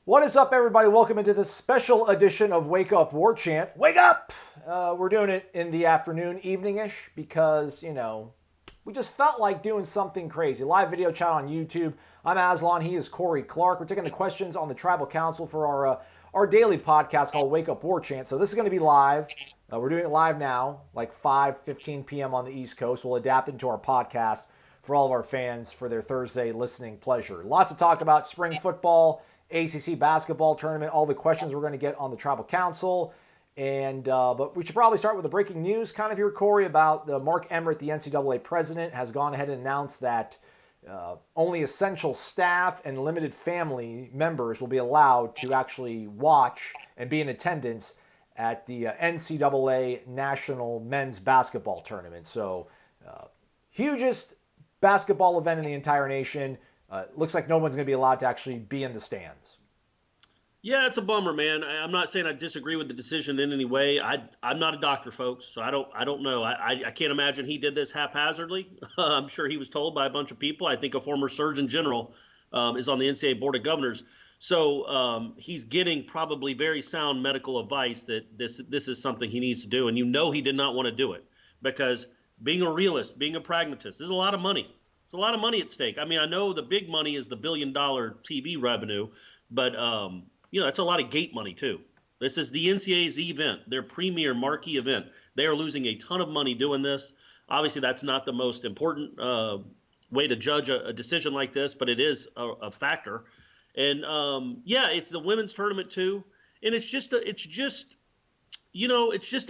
What is up, everybody? Welcome into this special edition of Wake Up War Chant. Wake up! We're doing it in the afternoon, evening-ish, because, we just felt like doing something crazy. Live video chat on YouTube. I'm Aslan. He is Corey Clark. We're taking the questions on the Tribal Council for our daily podcast called Wake Up War Chant. So this is going to be live. We're doing it live now, like 5:15 p.m. on the East Coast. We'll adapt it into our podcast for all of our fans for their Thursday listening pleasure. Lots to talk about. Spring football, ACC basketball tournament, all the questions we're going to get on the Tribal Council. But we should probably start with the breaking news kind of here, Corey, about the Mark Emmert, the NCAA president, has gone ahead and announced that only essential staff and limited family members will be allowed to actually watch and be in attendance at the NCAA National Men's Basketball Tournament. So, hugest basketball event in the entire nation. Looks like no one's going to be allowed to actually be in the stands. Yeah, it's a bummer, man. I'm not saying I disagree with the decision in any way. I'm not a doctor, folks, so I don't know. I can't imagine he did this haphazardly. I'm sure he was told by a bunch of people. I think a former Surgeon General is on the NCAA Board of Governors. So he's getting probably very sound medical advice that this is something he needs to do. And he did not want to do it because being a realist, being a pragmatist, there's a lot of money. There's a lot of money at stake. I mean, I know the big money is the $1 billion TV revenue, but that's a lot of gate money too. This is the NCAA's event, their premier marquee event. They are losing a ton of money doing this. Obviously, that's not the most important way to judge a decision like this, but it is a factor. And it's the women's tournament too, and it's just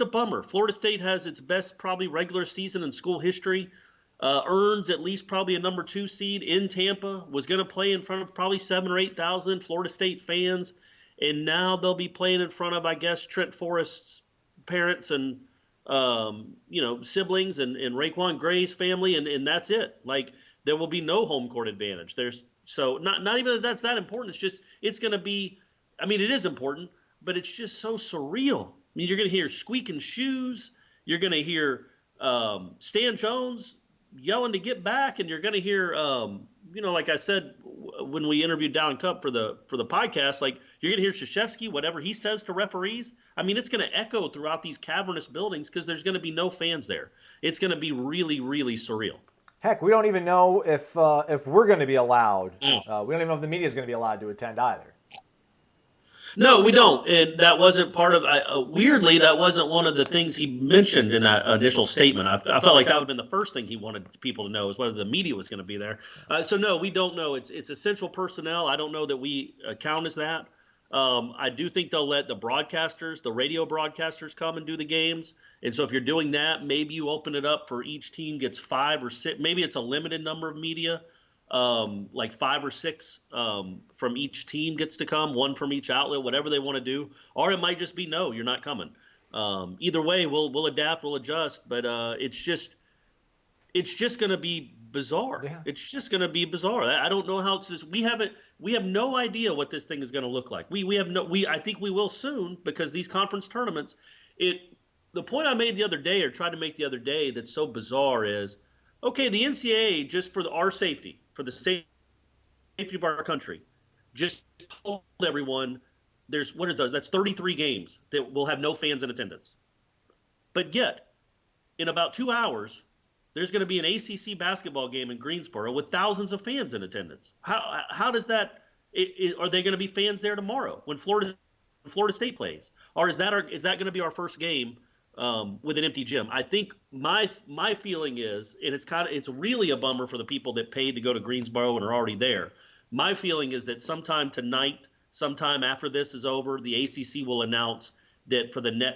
a bummer. Florida State has its best probably regular season in school history. Earns at least probably a number 2 seed in Tampa, was going to play in front of probably 7,000 or 8,000 Florida State fans. And now they'll be playing in front of, I guess, Trent Forrest's parents and, siblings and Raekwon Gray's family. And that's it. Like, there will be no home court advantage. So not even that that's that important. It's just, it's going to be, I mean, it is important, but it's just so surreal. I mean, you're going to hear squeaking shoes. You're going to hear Stan Jones yelling to get back, and you're going to hear, like I said when we interviewed Dallin Cup for the podcast, like you're going to hear Krzyzewski, whatever he says to referees. I mean, it's going to echo throughout these cavernous buildings because there's going to be no fans there. It's going to be really, really surreal. Heck, we don't even know if we're going to be allowed. We don't even know if the media is going to be allowed to attend either. No, we don't. And that wasn't part of, weirdly, that wasn't one of the things he mentioned in that initial statement. I felt like that would have been the first thing he wanted people to know is whether the media was going to be there. So no, we don't know. It's essential personnel. I don't know that we count as that. I do think they'll let the broadcasters, the radio broadcasters come and do the games. And so if you're doing that, maybe you open it up for each team gets 5 or 6. Maybe it's a limited number of media. Like 5 or 6 from each team gets to come, 1 from each outlet, whatever they want to do. Or it might just be, no, you're not coming. Either way, we'll adapt, we'll adjust, but it's just going to be bizarre. Yeah. It's just going to be bizarre. I don't know how it's just, we have no idea what this thing is going to look like. I think we will soon because these conference tournaments, the point I made the other day or tried to make the other day that's so bizarre is, okay, the NCAA, just for our safety, for the safety of our country, just told everyone that's 33 games that will have no fans in attendance. But yet, in about 2 hours, there's going to be an ACC basketball game in Greensboro with thousands of fans in attendance. How does that? Are they going to be fans there tomorrow when Florida State plays, or is that going to be our first game with an empty gym? I think my feeling is, and it's really a bummer for the people that paid to go to Greensboro and are already there. My feeling is that sometime tonight, sometime after this is over, the ACC will announce that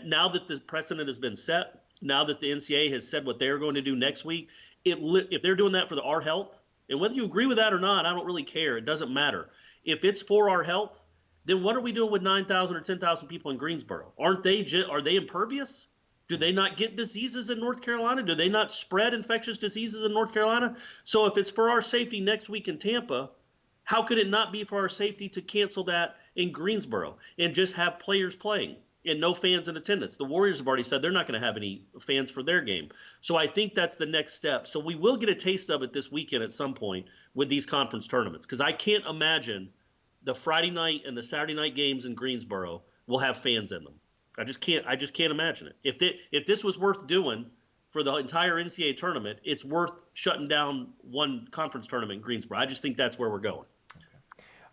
now that the precedent has been set, now that the NCAA has said what they're going to do next week, if they're doing that for our health, and whether you agree with that or not, I don't really care. It doesn't matter. If it's for our health, then what are we doing with 9,000 or 10,000 people in Greensboro? Are they impervious? Do they not get diseases in North Carolina? Do they not spread infectious diseases in North Carolina? So if it's for our safety next week in Tampa, how could it not be for our safety to cancel that in Greensboro and just have players playing and no fans in attendance? The Warriors have already said they're not going to have any fans for their game. So I think that's the next step. So we will get a taste of it this weekend at some point with these conference tournaments, because I can't imagine the Friday night and the Saturday night games in Greensboro will have fans in them. I just can't imagine it. If this was worth doing for the entire NCAA tournament, it's worth shutting down one conference tournament in Greensboro. I just think that's where we're going.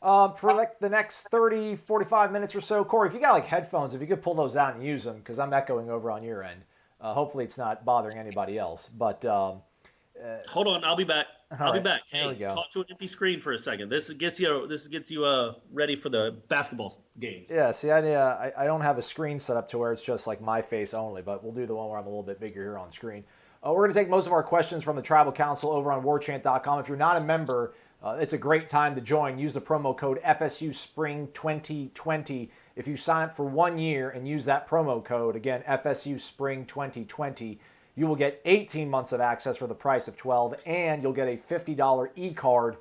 For like the next 30, 45 minutes or so, Corey, if you got like headphones, if you could pull those out and use them, because I'm echoing over on your end. Hopefully it's not bothering anybody else. But hold on, I'll be back. I'll be back. There we Hey, go. talk to an empty screen for a second. This gets you ready for the basketball game. Yeah, see, I don't have a screen set up to where it's just like my face only, but we'll do the one where I'm a little bit bigger here on screen. We're going to take most of our questions from the Tribal Council over on warchant.com. If you're not a member, it's a great time to join. Use the promo code FSU Spring 2020. If you sign up for 1 year and use that promo code, again, FSU Spring 2020, you will get 18 months of access for the price of 12, and you'll get a $50 e-card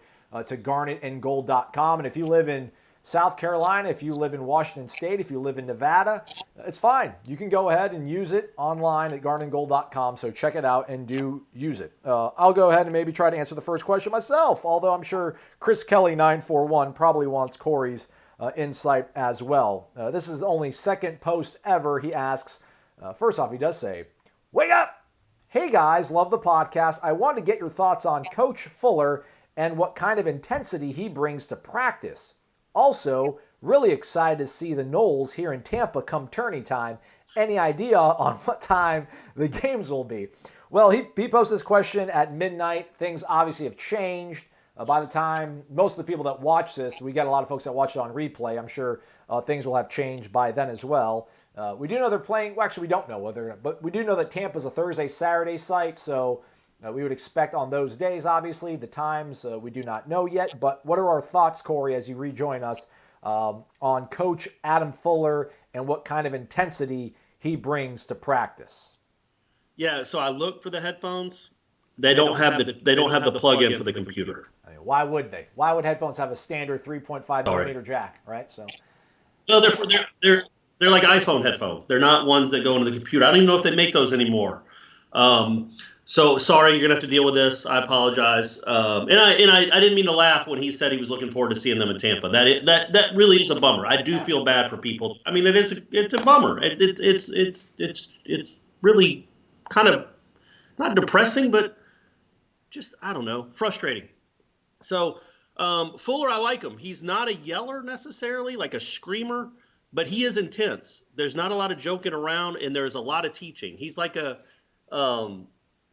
to garnetandgold.com. And if you live in South Carolina, if you live in Washington State, if you live in Nevada, it's fine. You can go ahead and use it online at garnetandgold.com, so check it out and do use it. I'll go ahead and maybe try to answer the first question myself, although I'm sure Chris Kelly 941 probably wants Corey's insight as well. This is only second post ever. He asks, first off, he does say, "Wake up! Hey guys, love the podcast. I want to get your thoughts on Coach Fuller and what kind of intensity he brings to practice. Also, really excited to see the Noles here in Tampa come tourney time. Any idea on what time the games will be?" Well, he posted this question at midnight. Things obviously have changed. By the time most of the people that watch this, we got a lot of folks that watch it on replay. I'm sure things will have changed by then as well. We do know they're playing. Well, actually, we don't know whether, but we do know that Tampa's a Thursday, Saturday site. So we would expect on those days, obviously, the times we do not know yet. But what are our thoughts, Corey, as you rejoin us on Coach Adam Fuller and what kind of intensity he brings to practice? Yeah, so I looked for the headphones. They don't have the plug-in for the computer. I mean, why would they? Why would headphones have a standard 3.5 millimeter jack, right? So, no, they're like iPhone headphones. They're not ones that go into the computer. I don't even know if they make those anymore. So sorry, you're gonna have to deal with this. I apologize. And I didn't mean to laugh when he said he was looking forward to seeing them in Tampa. That really is a bummer. I do feel bad for people. I mean, it's a bummer. It's really kind of not depressing, but just, I don't know, frustrating. So Fuller, I like him. He's not a yeller necessarily, like a screamer, but he is intense. There's not a lot of joking around, and there's a lot of teaching. He's like a,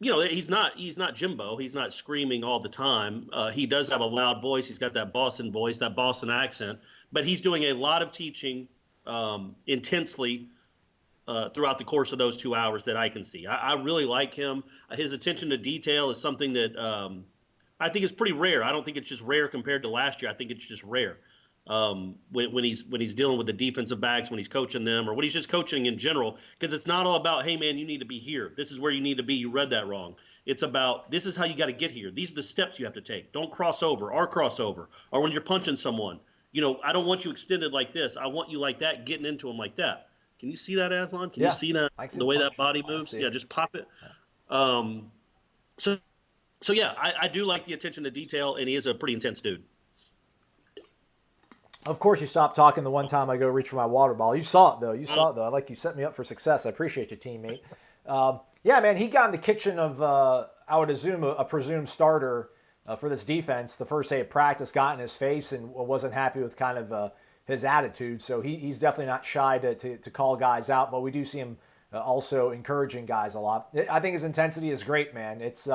he's not Jimbo. He's not screaming all the time. He does have a loud voice. He's got that Boston voice, that Boston accent, but he's doing a lot of teaching intensely throughout the course of those 2 hours that I can see. I really like him. His attention to detail is something that I think is pretty rare. I don't think it's just rare compared to last year. I think it's just rare when he's dealing with the defensive backs, when he's coaching them, or when he's just coaching in general. Because it's not all about, hey man, you need to be here. This is where you need to be. You read that wrong. It's about, this is how you got to get here. These are the steps you have to take. Don't cross over or cross over. Or when you're punching someone, I don't want you extended like this. I want you like that, getting into them like that. Can you see that, Aslan? Can you see that, the way that body moves? Yeah, just pop it. So yeah, I do like the attention to detail, and he is a pretty intense dude. Of course, you stopped talking the one time I go reach for my water bottle. You saw it, though. I like you set me up for success. I appreciate you, teammate. Yeah, man, he got in the kitchen of, I would assume, a presumed starter for this defense the first day of practice, got in his face and wasn't happy with kind of his attitude. So he's definitely not shy to call guys out, but we do see him also encouraging guys a lot. I think his intensity is great, man. It's,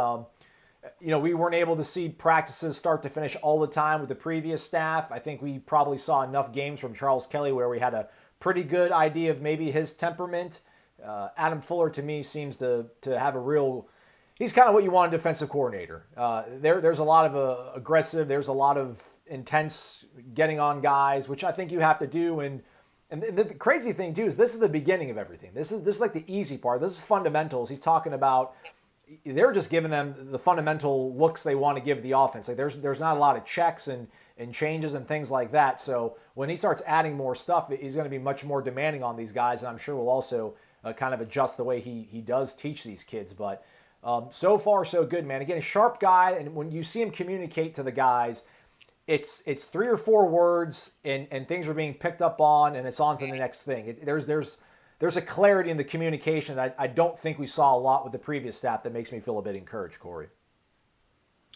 we weren't able to see practices start to finish all the time with the previous staff. I think we probably saw enough games from Charles Kelly where we had a pretty good idea of maybe his temperament. Adam Fuller, to me, seems to have a real... He's kind of what you want a defensive coordinator. There's a lot of aggressive. There's a lot of intense getting on guys, which I think you have to do. And the crazy thing, too, is this is the beginning of everything. This is like the easy part. This is fundamentals. He's talking about... They're just giving them the fundamental looks they want to give the offense. Like there's not a lot of checks and changes and things like that. So when he starts adding more stuff, he's going to be much more demanding on these guys, and I'm sure will also kind of adjust the way he does teach these kids. But so far, so good, man. Again, a sharp guy, and when you see him communicate to the guys, it's 3 or 4 words and things are being picked up on and it's on to the next thing. There's a clarity in the communication that I don't think we saw a lot with the previous staff that makes me feel a bit encouraged, Corey.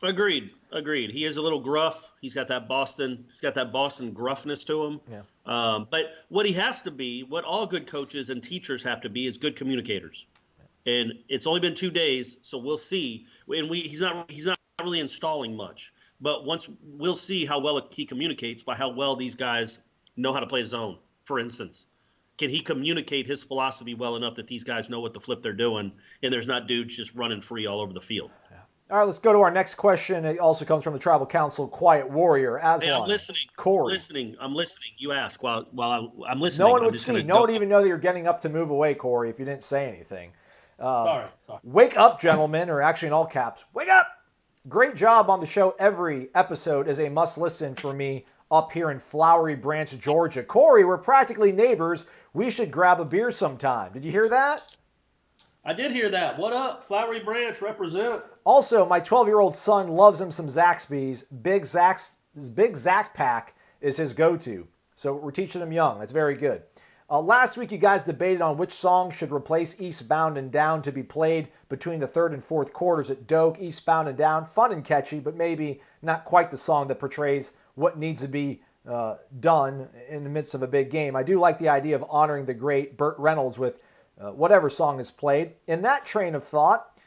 Agreed. He is a little gruff. He's got that Boston gruffness to him. Yeah. But what he has to be, what all good coaches and teachers have to be, is good communicators. And it's only been 2 days, so we'll see. And he's not really installing much. But once we'll see how well he communicates by how well these guys know how to play zone, for instance. Can he communicate his philosophy well enough that these guys know what the flip they're doing and there's not dudes just running free all over the field? Yeah. All right, let's go to our next question. It also comes from the Tribal Council Quiet Warrior. Hey, I'm listening. Corey. I'm listening. You ask while I'm listening. No one would see. No one even know that you're getting up to move away, Corey, if you didn't say anything. Sorry. Wake up, gentlemen, or actually in all caps, wake up! Great job on the show. Every episode is a must-listen for me up here in Flowery Branch, Georgia. Corey, we're practically neighbors. We should grab a beer sometime. Did you hear that? I did hear that. What up? Flowery Branch, represent. Also, my 12-year-old son loves him some Zaxby's. Big Zack pack is his go-to. So we're teaching him young. That's very good. Last week, you guys debated on which song should replace Eastbound and Down to be played between the third and fourth quarters at Doak. Eastbound and Down, fun and catchy, but maybe not quite the song that portrays what needs to be done in the midst of a big game. I do like the idea of honoring the great Burt Reynolds with whatever song is played. In that train of thought,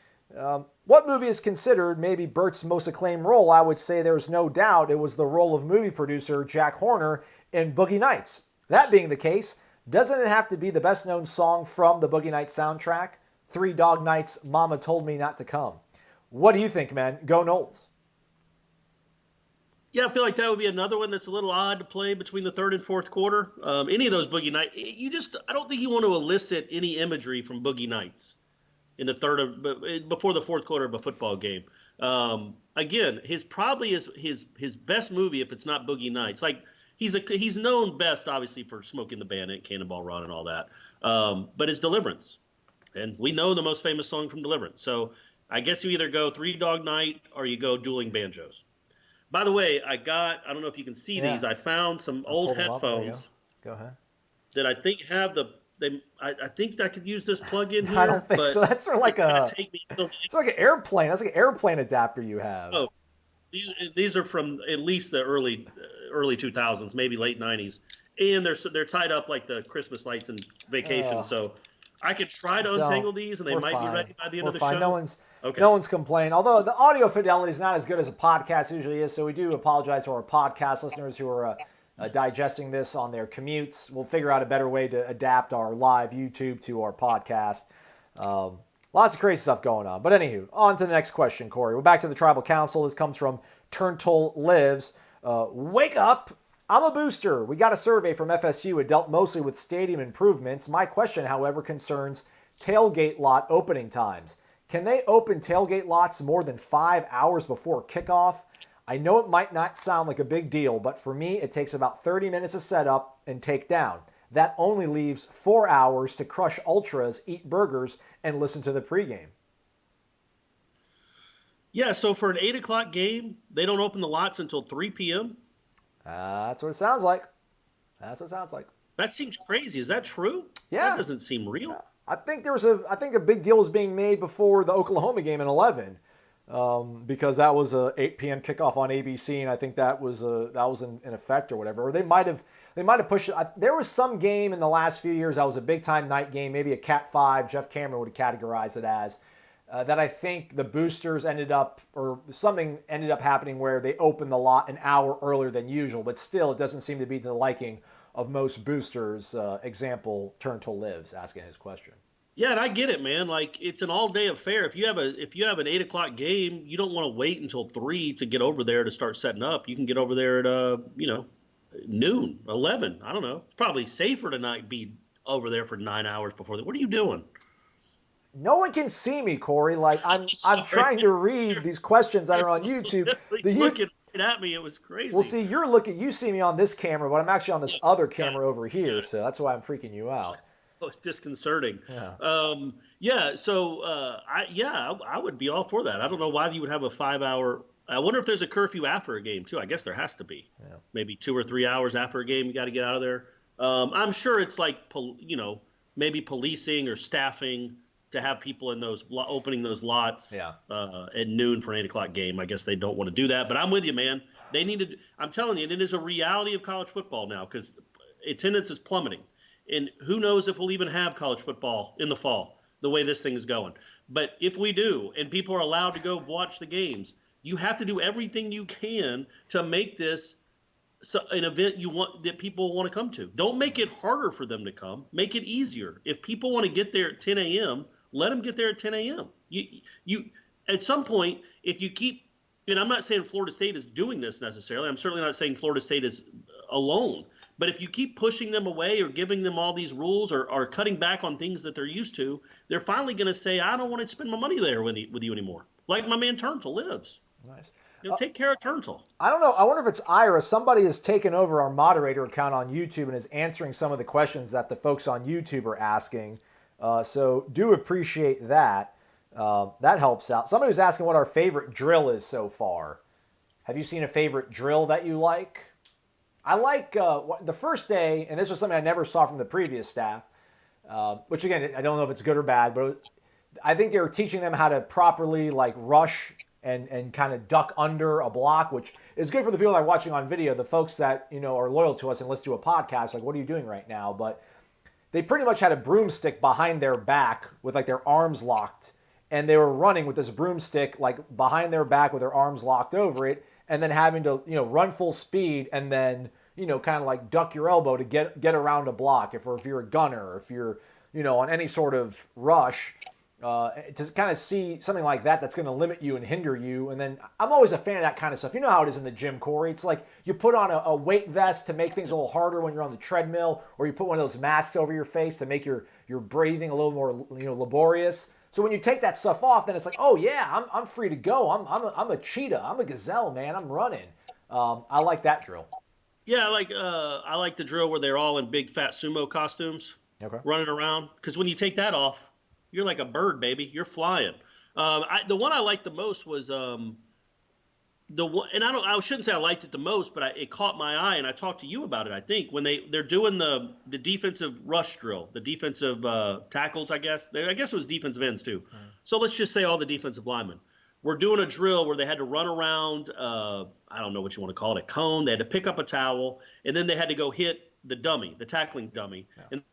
what movie is considered maybe Burt's most acclaimed role? I would say there's no doubt it was the role of movie producer Jack Horner in Boogie Nights. That being the case, doesn't it have to be the best-known song from the Boogie Nights soundtrack? Three Dog Nights, Mama Told Me Not to Come. What do you think, man? Go Knowles. Yeah, I feel like that would be another one that's a little odd to play between the third and fourth quarter. Any of those Boogie Nights, I don't think you want to elicit any imagery from Boogie Nights in the before the fourth quarter of a football game. Again, his best movie if it's not Boogie Nights. Like he's known best obviously for Smoking the Bandit, Cannonball Run, and all that. But his Deliverance, and we know the most famous song from Deliverance. So I guess you either go Three Dog Night or you go Dueling Banjos. By the way, I don't know if you can see these. I found some old headphones. Go ahead. That I think have I think I could use this plug-in here. I don't think so. That's sort of like it's like an airplane. That's like an airplane adapter you have. Oh, these are from at least the early 2000s, maybe late 90s, and they're tied up like the Christmas lights and Vacation. So I could try to untangle these, and they might be ready by the end of the show. No one's complaining. Although the audio fidelity is not as good as a podcast usually is, so we do apologize to our podcast listeners who are digesting this on their commutes. We'll figure out a better way to adapt our live YouTube to our podcast. Lots of crazy stuff going on. But anywho, on to the next question, Corey. We're back to the Tribal Council. This comes from Turntull Lives. Wake up. I'm a booster. We got a survey from FSU. It dealt mostly with stadium improvements. My question, however, concerns tailgate lot opening times. Can they open tailgate lots more than 5 hours before kickoff? I know it might not sound like a big deal, but for me, it takes about 30 minutes to set up and take down. That only leaves 4 hours to crush ultras, eat burgers, and listen to the pregame. Yeah, so for an 8 o'clock game, they don't open the lots until 3 p.m.? That's what it sounds like. That seems crazy. Is that true? Yeah. That doesn't seem real. Yeah. I think a big deal was being made before the Oklahoma game in 11, because that was a 8 p.m. kickoff on ABC, and I think that was in effect or whatever. Or they might have pushed it. There was some game in the last few years that was a big time night game, maybe a Cat 5. Jeff Cameron would have categorized it as that. I think the boosters ended up happening where they opened the lot an hour earlier than usual, but still it doesn't seem to be to the liking of most boosters. Example, Turntull Lives asking his question. Yeah, and I get it, man. Like, it's an all-day affair. If you have an 8 o'clock game, you don't want to wait until 3 to get over there to start setting up. You can get over there at noon, 11. I don't know. It's probably safer to not be over there for 9 hours before. What are you doing? No one can see me, Corey. Like I'm trying to read these questions that are on YouTube. Looking at me, it was crazy. Well, see, you see me on this camera, but I'm actually on this other camera over here, so that's why I'm freaking you out. Oh, it's disconcerting. Yeah. I would be all for that. I don't know why you would have a 5 hour I wonder if there's a curfew after a game too. I guess there has to be. Yeah. Maybe 2 or 3 hours after a game, you got to get out of there. I'm sure it's like maybe policing or staffing to have people in those opening those lots at noon for an 8 o'clock game. I guess they don't want to do that, but I'm with you, man. They need to. I'm telling you, it is a reality of college football now because attendance is plummeting, and who knows if we'll even have college football in the fall the way this thing is going. But if we do, and people are allowed to go watch the games, you have to do everything you can to make this an event you want that people want to come to. Don't make it harder for them to come. Make it easier. If people want to get there at 10 a.m., let them get there at 10 a.m. You at some point, if you keep, and I'm not saying Florida State is doing this necessarily. I'm certainly not saying Florida State is alone. But if you keep pushing them away or giving them all these rules or cutting back on things that they're used to, they're finally going to say, I don't want to spend my money there with you anymore. Like my man Turntle lives. Nice. Take care of Turntle. I don't know. I wonder if it's Ira. Somebody has taken over our moderator account on YouTube and is answering some of the questions that the folks on YouTube are asking. So do appreciate that. That helps out. Somebody was asking what our favorite drill is so far. Have you seen a favorite drill that you like? I like the first day, and this was something I never saw from the previous staff, which again, I don't know if it's good or bad, but I think they were teaching them how to properly like rush and kind of duck under a block, which is good for the people that are watching on video, the folks that, are loyal to us and listen to a podcast, like, what are you doing right now? But they pretty much had a broomstick behind their back with like their arms locked, and they were running with this broomstick like behind their back with their arms locked over it, and then having to, run full speed and then, kind of like duck your elbow to get around a block if you're a gunner, or if you're, on any sort of rush. To kind of see something like that that's going to limit you and hinder you. And then I'm always a fan of that kind of stuff. You know how it is in the gym, Corey. It's like you put on a weight vest to make things a little harder when you're on the treadmill, or you put one of those masks over your face to make your breathing a little more laborious. So when you take that stuff off, then it's like, oh yeah, I'm free to go. I'm a cheetah. I'm a gazelle, man. I'm running. I like that drill. Yeah, I like the drill where they're all in big fat sumo costumes, running around. Because when you take that off, you're like a bird, baby. You're flying. The one I liked the most was the one, and I shouldn't say I liked it the most, but it caught my eye, and I talked to you about it. I think when they're doing the defensive rush drill, the defensive tackles, I guess it was defensive ends too. So let's just say all the defensive linemen. We're doing a drill where they had to run around. I don't know what you want to call it, a cone. They had to pick up a towel, and then they had to go hit the dummy, the tackling dummy, and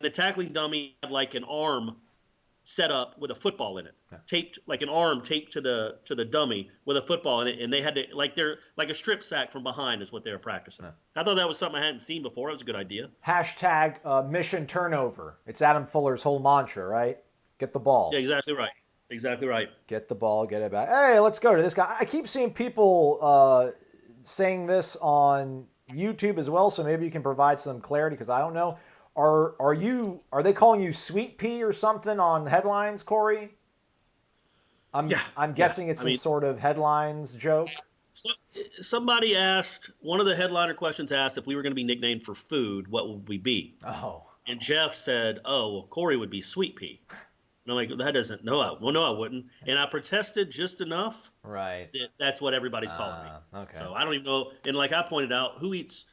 the tackling dummy had like an arm set up with a football in it, taped like an arm taped to the dummy with a football in it, and they had to they're like a strip sack from behind is what they were practicing. I thought that was something I hadn't seen before. It was a good idea. Hashtag mission turnover. It's Adam Fuller's whole mantra, right? Get the ball. Yeah, exactly right. Exactly right. Get the ball, get it back. Hey, let's go to this guy. I keep seeing people saying this on YouTube as well, so maybe you can provide some clarity because I don't know. Are they calling you Sweet Pea or something on headlines, Corey? I'm guessing it's some sort of headlines joke. Somebody asked, one of the headliner questions asked if we were going to be nicknamed for food, what would we be? Oh. And Jeff said, well, Corey would be Sweet Pea. And I'm like, that doesn't, no, I wouldn't. And I protested just enough. Right. That's what everybody's calling me. Okay. So I don't even know. And like I pointed out,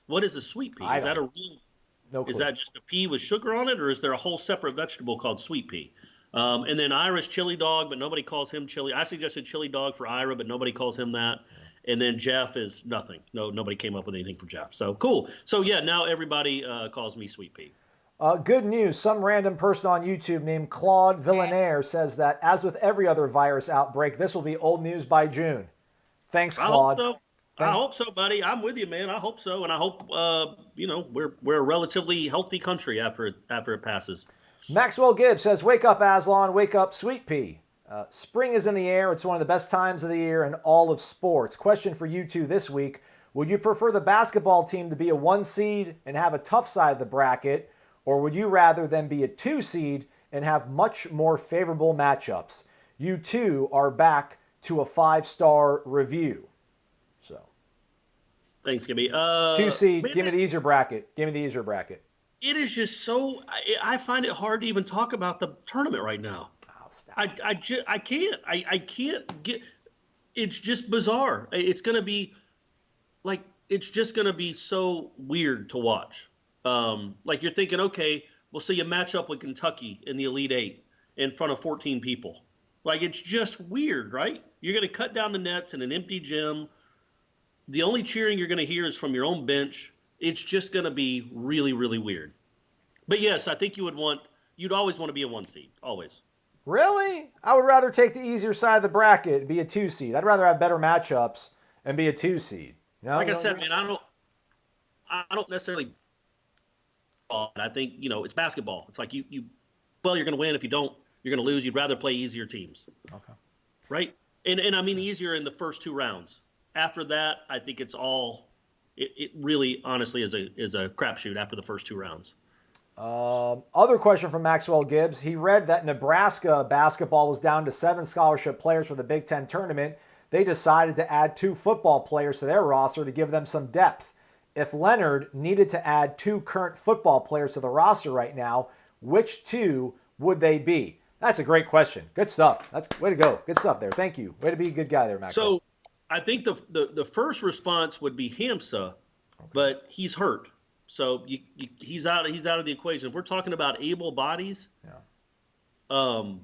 what is a sweet pea? Is that a real? No clue. Is that just a pea with sugar on it, or is there a whole separate vegetable called sweet pea? And then Ira's chili dog, but nobody calls him chili. I suggested chili dog for Ira, but nobody calls him that. And then Jeff is nothing. Nobody came up with anything for Jeff. So cool. So yeah, now everybody calls me Sweet Pea. Good news. Some random person on YouTube named Claude Villainaire says that as with every other virus outbreak, this will be old news by June. Thanks, Claude. I hope so. I hope so, buddy. I'm with you, man. I hope so, and I hope we're a relatively healthy country after it passes. Maxwell Gibbs says, "Wake up, Aslan. Wake up, Sweet Pea. Spring is in the air. It's one of the best times of the year in all of sports. Question for you two this week: would you prefer the basketball team to be a 1 seed and have a tough side of the bracket, or would you rather them be a 2 seed and have much more favorable matchups? You two are back to a 5-star review." So, thanks, Gibby. 2 seed. Give me the easier bracket. It is just so. I find it hard to even talk about the tournament right now. Oh, stop. I can't. I can't get. it's just bizarre. It's going to be like it's just going to be so weird to watch. Like you're thinking, okay, well, so you match up with Kentucky in the Elite Eight in front of 14 people. Like it's just weird, right? You're going to cut down the nets in an empty gym. The only cheering you're going to hear is from your own bench. It's just going to be really, really weird. But yes, I think you'd always want to be a 1 seed, always. Really? I would rather take the easier side of the bracket and be a 2 seed. I'd rather have better matchups and be a 2 seed. No, Like you I don't said, agree? man, I don't necessarily. I think it's basketball. It's like well, you're going to win. If you don't, you're going to lose. You'd rather play easier teams, Okay. right? And I mean easier in the first 2 rounds. After that, I think it's all. It really, honestly, is a crapshoot after the first 2 rounds. Other question from Maxwell Gibbs. He read that Nebraska basketball was down to 7 scholarship players for the Big Ten tournament. They decided to add 2 football players to their roster to give them some depth. If Leonard needed to add 2 current football players to the roster right now, which 2 would they be? That's a great question. Good stuff. That's way to go. Good stuff there. Thank you. Way to be a good guy there, Maxwell. So I think the first response would be Hamsa, but he's hurt. So he's out of the equation. If we're talking about able bodies, wouldn't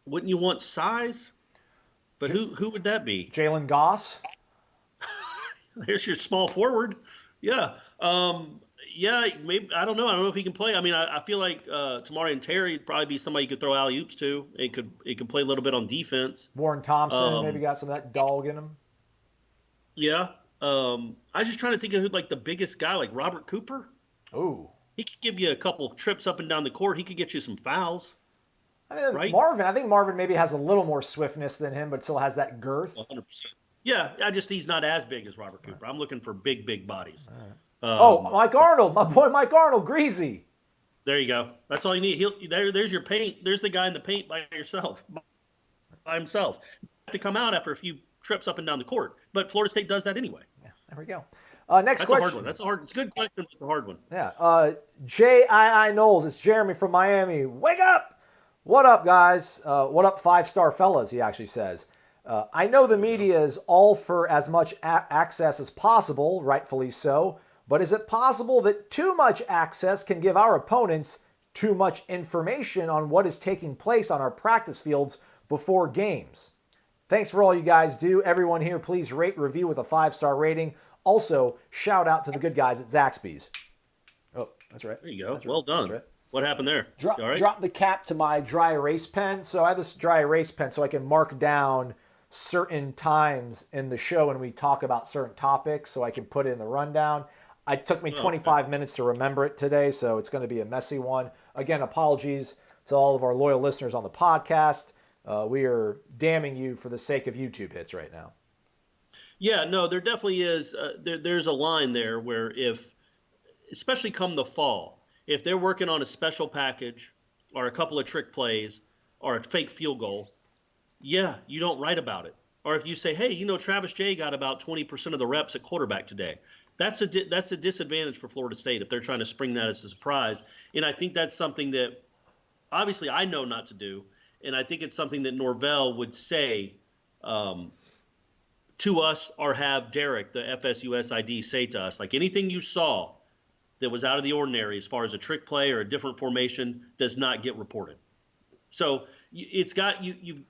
you want size? But who would that be? Jalen Goss. There's your small forward. Yeah. Yeah, maybe I don't know. I don't know if he can play. I mean, I feel like Tamari Terry would probably be somebody you could throw alley oops to. It could play a little bit on defense. Warren Thompson maybe got some of that dog in him. Yeah. I was just trying to think of who, like the biggest guy, like Robert Cooper. Ooh. He could give you a couple trips up and down the court. He could get you some fouls. I mean, Right? I think Marvin maybe has a little more swiftness than him, but still has that girth. 100%. Yeah, he's not as big as Robert Cooper. I'm looking for big bodies. Mike Arnold, my boy Mike Arnold, greasy. There you go. That's all you need. There's your paint. There's the guy in the paint by himself. Have to come out after a few trips up and down the court. But Florida State does that anyway. Yeah, there we go. Next That's question. a hard one. It's a good question, but it's a hard one. Yeah. J.I.I. Knowles. It's Jeremy from Miami. Wake up! What up, guys? What up, 5-star fellas, he actually says. I know the media is all for as much access as possible, rightfully so, but is it possible that too much access can give our opponents too much information on what is taking place on our practice fields before games? Thanks for all you guys do. Everyone here, please rate, review with a 5-star rating. Also, shout out to the good guys at Zaxby's. Oh, that's right. There you go. That's Well right. done. That's right. What happened there? You all right? Drop the cap to my dry erase pen. So I have this dry erase pen so I can mark down certain times in the show when we talk about certain topics so I can put it in the rundown. It took me 25 minutes to remember it today, so it's going to be a messy one. Again, apologies to all of our loyal listeners on the podcast. We are damning you for the sake of YouTube hits right now. Yeah, no, there definitely is. There's a line there where especially come the fall, if they're working on a special package or a couple of trick plays or a fake field goal, yeah, you don't write about it. Or if you say, hey, Travis Jay got about 20% of the reps at quarterback today. That's a disadvantage for Florida State if they're trying to spring that as a surprise. And I think that's something that obviously I know not to do. And I think it's something that Norvell would say to us or have Derek, the FSU SID, say to us. Like anything you saw that was out of the ordinary as far as a trick play or a different formation does not get reported. So it's got you.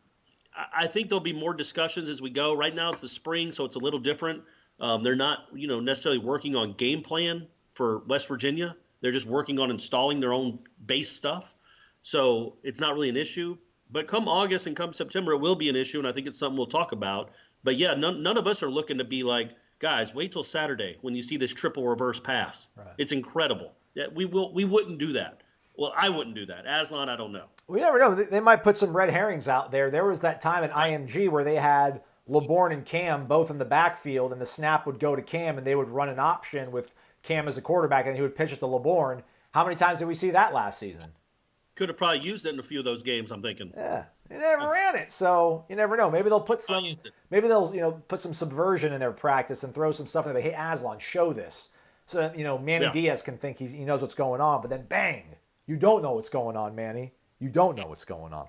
I think there'll be more discussions as we go. Right now it's the spring, so it's a little different. They're not, necessarily working on game plan for West Virginia. They're just working on installing their own base stuff. So it's not really an issue. But come August and come September, it will be an issue, and I think it's something we'll talk about. But yeah, none of us are looking to be like, guys, wait till Saturday when you see this triple reverse pass. Right. It's incredible. Yeah, we wouldn't do that. Well, I wouldn't do that. Aslan, I don't know. We never know. They might put some red herrings out there. There was that time at IMG where they had LeBourne and Cam both in the backfield, and the snap would go to Cam, and they would run an option with Cam as a quarterback, and he would pitch it to LeBourne. How many times did we see that last season? Could have probably used it in a few of those games, I'm thinking. Yeah, they never ran it, so you never know. Maybe they'll put some. Maybe they'll put some subversion in their practice and throw some stuff in there. Hey, Aslan, show this, so that Manny Diaz can think he knows what's going on. But then, bang, you don't know what's going on, Manny. You don't know what's going on.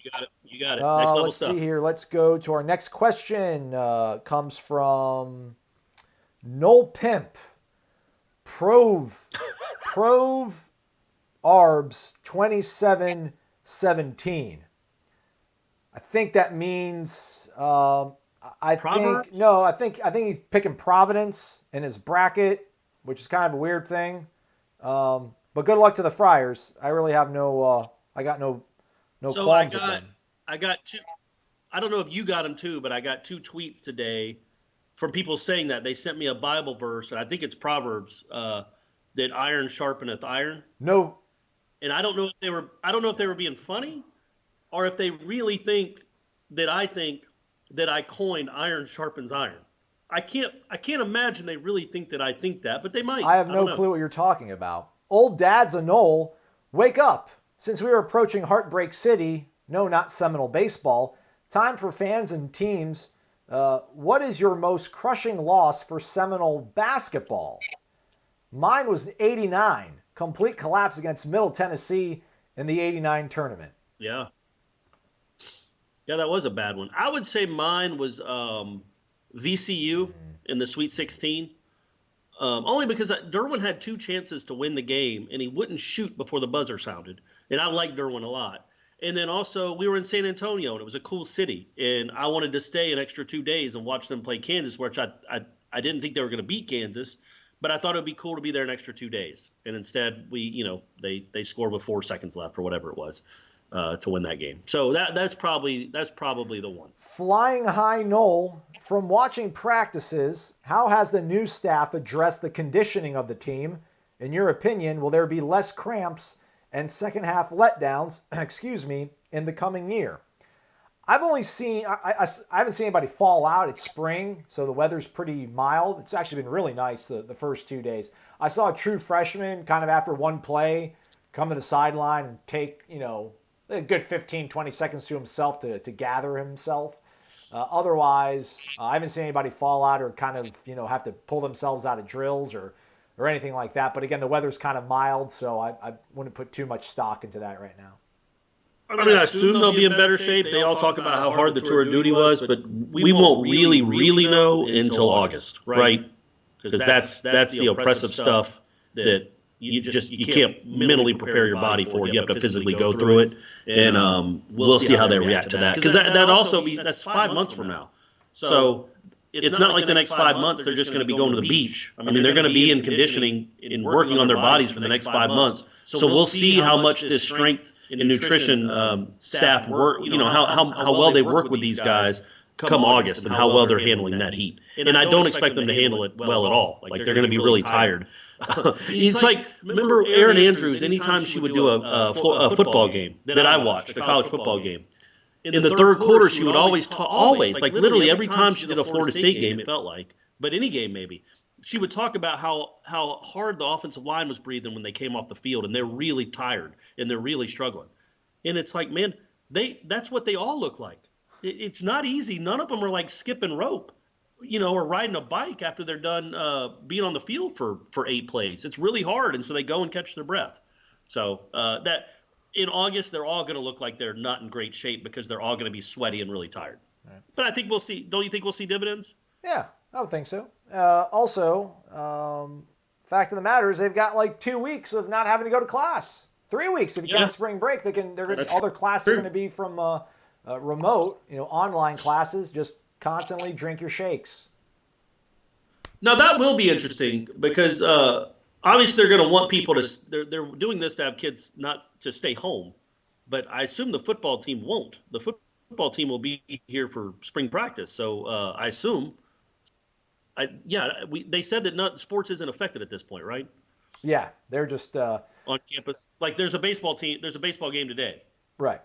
You got it. You got it. Next level Let's stuff. see here. Let's go to our next question. Comes from Noel Pimp. Prove Arbs 2717. I think that means Proverbs? I think he's picking Providence in his bracket, which is kind of a weird thing. But good luck to the Friars. I really have I got no So qualms with them. I got two. I don't know if you got them too, but I got two tweets today from people saying that they sent me a Bible verse, and I think it's Proverbs that iron sharpeneth iron. No, And I don't know if they were. I don't know if they were being funny, or if they really think that I coined iron sharpens iron. I can't imagine they really think that I think that, but they might. I have don't no know. clue what you're talking about. Old Dad's a Knoll. Wake up. Since we are approaching Heartbreak City, no, not Seminole baseball, time for fans and teams. What is your most crushing loss for Seminole basketball? Mine was 89. Complete collapse against Middle Tennessee in the 89 tournament. Yeah. Yeah, that was a bad one. I would say mine was VCU in the Sweet 16. Only because Derwin had two chances to win the game, and he wouldn't shoot before the buzzer sounded. And I like Derwin a lot. And then also, we were in San Antonio, and it was a cool city. And I wanted to stay an extra 2 days and watch them play Kansas, which I didn't think they were going to beat Kansas. But I thought it would be cool to be there an extra 2 days. And instead, they scored with 4 seconds left or whatever it was to win that game. So that's probably the one. Flying High Knoll, from watching practices, how has the new staff addressed the conditioning of the team? In your opinion, will there be less cramps and second half letdowns, in the coming year? I've only seen, I haven't seen anybody fall out. It's spring, so the weather's pretty mild. It's actually been really nice the first 2 days. I saw a true freshman kind of after one play come to the sideline and take, a good 15, 20 seconds to himself to gather himself. Otherwise, I haven't seen anybody fall out or kind of, have to pull themselves out of drills or anything like that. But again, the weather's kind of mild, so I wouldn't put too much stock into that right now. I mean, I assume they'll be in better shape. They all talk about how hard the tour of duty was, but we won't really know until August, right? Because that's the oppressive stuff that you can't mentally prepare your body for. You have to physically go through it, and we'll see how they react to that. Because that's 5 months from now. So it's not like the next 5 months they're just going to be going to the beach. I mean, they're going to be in conditioning and working on their bodies for the next 5 months. So we'll see how much this strength and nutrition staff work. How well they work with these guys come August, and how well they're handling that heat. And I don't expect them to handle it well at all. Like they're going to be really tired. It's like, remember Erin Andrews, anytime she would do a football game that I watched, a college football game, in the third quarter, she would always, like literally every time she did a Florida State game, it felt like, but any game maybe, she would talk about how hard the offensive line was breathing when they came off the field, and they're really tired, and they're really struggling. And it's like, man, that's what they all look like. It's not easy. None of them are like skipping rope, or riding a bike after they're done being on the field for 8 plays. It's really hard, and so they go and catch their breath. So that in August, they're all going to look like they're not in great shape because they're all going to be sweaty and really tired. Right. But I think we'll see. Don't you think we'll see dividends? Yeah, I would think so. Also, fact of the matter is they've got like 2 weeks of not having to go to class. 3 weeks if you count spring break. All their classes are going to be from remote, online classes. Just constantly drink your shakes. Now that will be interesting because obviously they're going to want people to. They're doing this to have kids not to stay home, but I assume the football team won't. The football team will be here for spring practice, so I assume. They said that sports isn't affected at this point, right? Yeah, they're just on campus. Like there's a baseball team. There's a baseball game today. Right.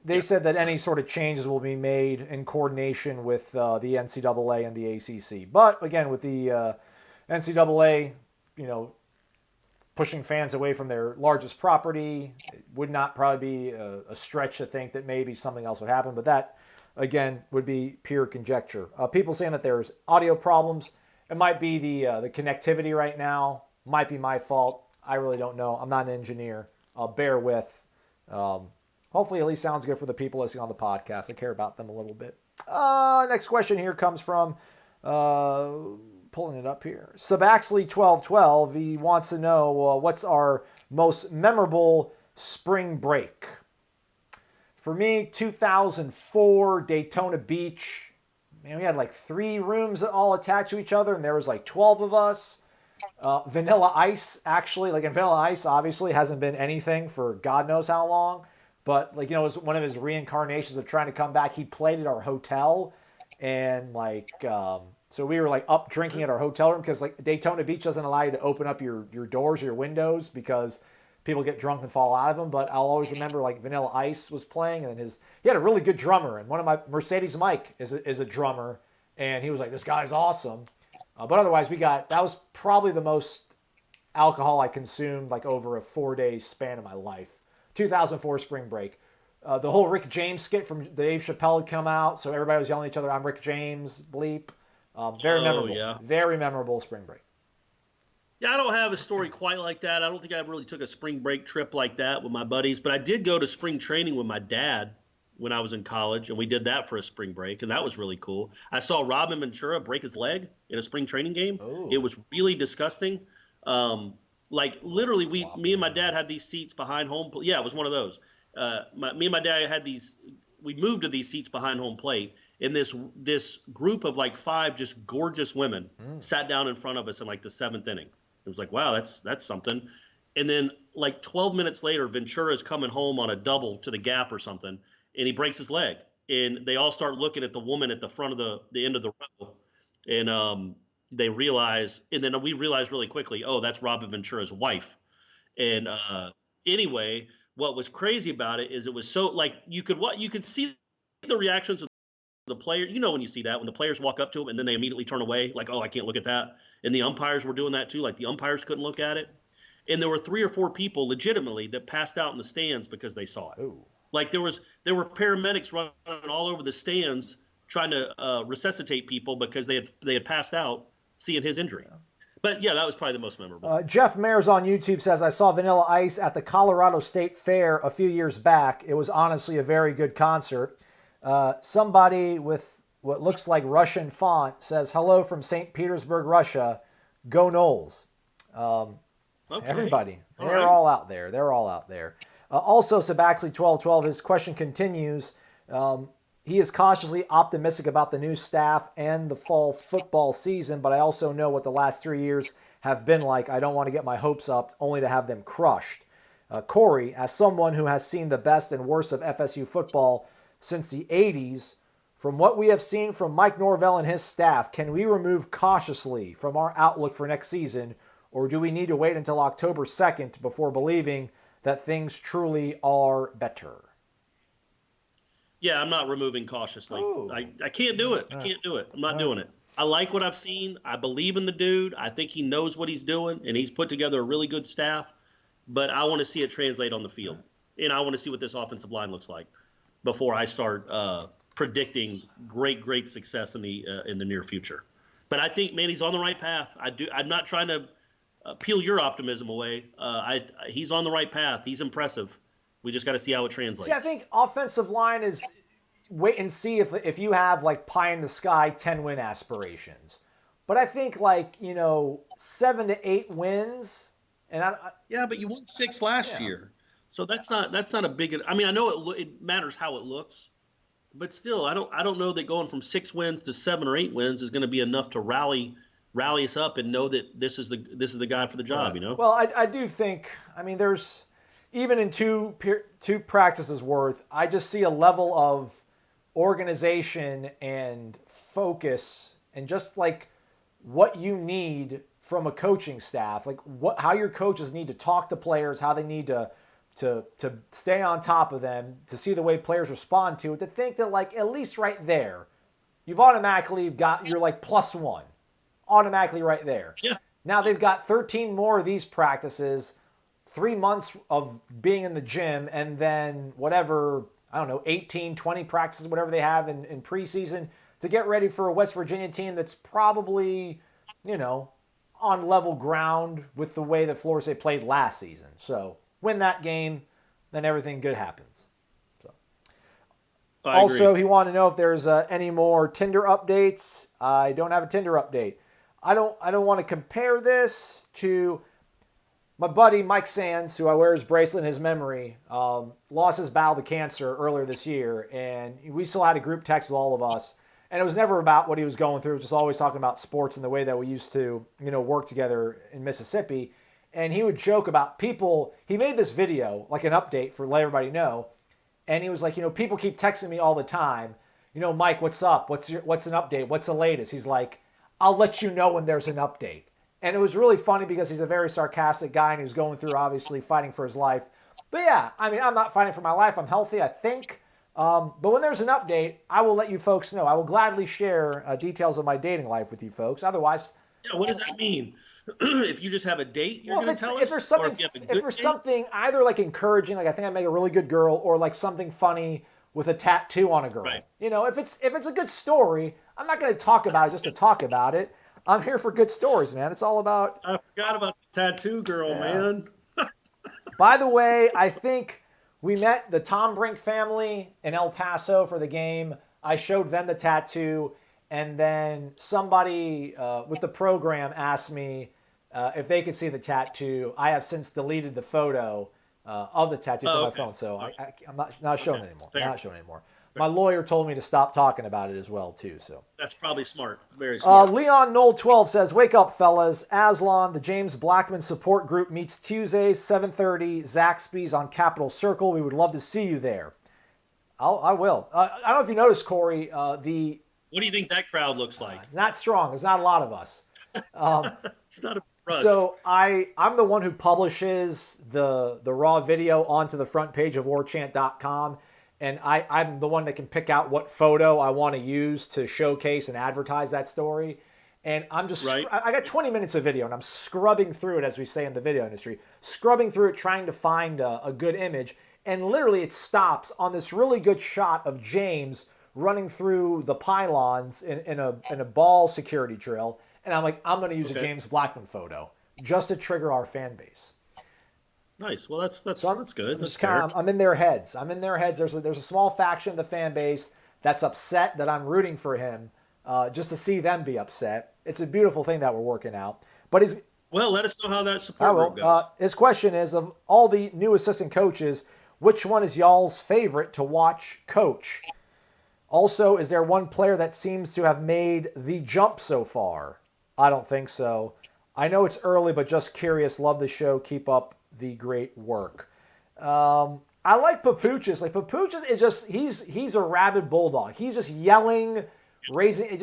They said that any sort of changes will be made in coordination with the NCAA and the ACC. But again, with the NCAA, pushing fans away from their largest property, it would not probably be a stretch to think that maybe something else would happen. But that, again, would be pure conjecture. People saying that there's audio problems. It might be the connectivity right now. Might be my fault. I really don't know. I'm not an engineer. Bear with. Hopefully at least sounds good for the people listening on the podcast. I care about them a little bit. Next question here comes from, pulling it up here, Subaxley1212. He wants to know what's our most memorable spring break. For me, 2004 Daytona Beach. Man, we had like 3 rooms that all attached to each other, and there was like 12 of us. Vanilla Ice, actually, like in Vanilla Ice, obviously hasn't been anything for God knows how long. But like, it was one of his reincarnations of trying to come back. He played at our hotel, and like, so we were like up drinking at our hotel room because like Daytona Beach doesn't allow you to open up your doors or your windows because people get drunk and fall out of them. But I'll always remember like Vanilla Ice was playing, and he had a really good drummer, and one of my Mercedes Mike is a drummer, and he was like, this guy's awesome. But otherwise, that was probably the most alcohol I consumed like over a 4-day span of my life. 2004 spring break. The whole Rick James skit from Dave Chappelle had come out, so everybody was yelling at each other, I'm Rick James, bleep. Very memorable. Yeah. Very memorable spring break. Yeah, I don't have a story quite like that. I don't think I really took a spring break trip like that with my buddies, but I did go to spring training with my dad when I was in college, and we did that for a spring break, and that was really cool. I saw Robin Ventura break his leg in a spring training game. Ooh. It was really disgusting. Like literally, me and my dad had these seats behind home. Yeah, it was one of those. Me and my dad had these. We moved to these seats behind home plate, and this group of like 5 just gorgeous women sat down in front of us in like the 7th inning. It was like, wow, that's something. And then like 12 minutes later, Ventura's coming home on a double to the gap or something, and he breaks his leg. And they all start looking at the woman at the front of the end of the row, and they realize, and then we realized really quickly, oh, that's Robin Ventura's wife. And anyway, what was crazy about it is it was so like you could see the reactions of the player. You know, when you see that when the players walk up to him and then they immediately turn away, like, oh, I can't look at that. And the umpires were doing that too. Like the umpires couldn't look at it. And there were 3 or 4 people legitimately that passed out in the stands because they saw it. Ooh. Like there were paramedics running all over the stands trying to resuscitate people because they had passed out seeing his injury. But yeah, that was probably the most memorable. Jeff Mayers on YouTube says, I saw Vanilla Ice at the Colorado State Fair a few years back. It was honestly a very good concert. Somebody with what looks like Russian font says, hello from St. Petersburg, Russia. Go Noles. Okay. Everybody. All They're right. all out there. They're all out there. Also, Subaxley1212, his question continues. He is cautiously optimistic about the new staff and the fall football season, but I also know what the last 3 years have been like. I don't want to get my hopes up only to have them crushed. Corey, as someone who has seen the best and worst of FSU football since the 80s, from what we have seen from Mike Norvell and his staff, can we remove cautiously from our outlook for next season, or do we need to wait until October 2nd before believing that things truly are better? Yeah, I'm not removing cautiously. Ooh. I can't do it. I can't do it. I'm not doing it. I like what I've seen. I believe in the dude. I think he knows what he's doing, and he's put together a really good staff. But I want to see it translate on the field, and I want to see what this offensive line looks like before I start predicting great success in the near future. But I think, man, he's on the right path. I'm not trying to peel your optimism away. He's on the right path. He's impressive. We just got to see how it translates. See, I think offensive line is wait and see if you have like pie in the sky 10-win aspirations. But I think 7 to 8 wins, and yeah, but you won 6 last year, so that's not a big. I mean, I know it matters how it looks, but still, I don't know that going from 6 wins to 7 or 8 wins is going to be enough to rally us up and know that this is the guy for the job. You know. Well, I do think. I mean, there's. Even in two practices worth, I just see a level of organization and focus and just like what you need from a coaching staff, like how your coaches need to talk to players, how they need to stay on top of them, to see the way players respond to it, to think that like at least right there, you're like +1, automatically right there. Yeah. Now they've got 13 more of these practices. 3 months of being in the gym, and then whatever, I don't know, 18, 20 practices, whatever they have in preseason to get ready for a West Virginia team that's probably, on level ground with the way that Florida State played last season. So win that game, then everything good happens. I Also, agree. he wanted to know if there's any more Tinder updates. I don't have a Tinder update. I don't want to compare this to my buddy Mike Sands, who I wear his bracelet in his memory. Lost his battle to cancer earlier this year, and we still had a group text with all of us. And it was never about what he was going through. It was just always talking about sports and the way that we used to, work together in Mississippi. And he would joke about people. He made this video, like an update for let everybody know. And he was like, people keep texting me all the time. Mike, what's up? What's an update? What's the latest? He's like, I'll let you know when there's an update. And it was really funny because he's a very sarcastic guy and he was going through, obviously, fighting for his life. But yeah, I mean, I'm not fighting for my life. I'm healthy, I think. But when there's an update, I will let you folks know. I will gladly share details of my dating life with you folks. Otherwise, Yeah, what does that mean? If you just have a date, you're going to tell if us? there's Or something, if you have a if good there's date? something either like encouraging, like I think I make a really good girl, or like something funny with a tattoo on a girl. Right. If it's a good story, I'm not going to talk about it just to talk about it. I'm here for good stories, man. It's all about. I forgot about the tattoo girl, Yeah. man. By the way, I think we met the Tom Brink family in El Paso for the game. I showed them the tattoo, and then somebody with the program asked me if they could see the tattoo. I have since deleted the photo of the tattoo from my Okay. phone, so Okay. I'm not showing Okay. it anymore. Fair. Not showing it anymore. My lawyer told me to stop talking about it as well, too. So. That's probably smart. Very smart. Leon Knoll 12 says, "Wake up, fellas! Aslan, the James Blackman support group meets Tuesday, 7:30. Zaxby's on Capitol Circle. We would love to see you there." I will. I don't know if you noticed, Corey. What do you think that crowd looks like? It's not strong. There's not a lot of us. It's not a rush. So I'm the one who publishes the raw video onto the front page of warchant.com. And I'm the one that can pick out what photo I want to use to showcase and advertise that story. And I'm just, Right. I got 20 minutes of video and I'm scrubbing through it, as we say in the video industry, scrubbing through it, trying to find a good image. And literally it stops on this really good shot of James running through the pylons in a ball security drill. And I'm like, I'm going to use a James Blackman photo just to trigger our fan base. Nice. Well, that's good. That's Kind of, I'm in their heads. There's a small faction of the fan base that's upset that I'm rooting for him, just to see them be upset. It's a beautiful thing that we're working out. But Well, let us know how that I support will. group goes. His question is, of all the new assistant coaches, which one is y'all's favorite to watch coach? Also, is there one player that seems to have made the jump so far? I don't think so. I know it's early, but just curious. Love the show. Keep up the great work. I like Papuchis. Like Papuchis is just he's a rabid bulldog. He's just yelling, raising.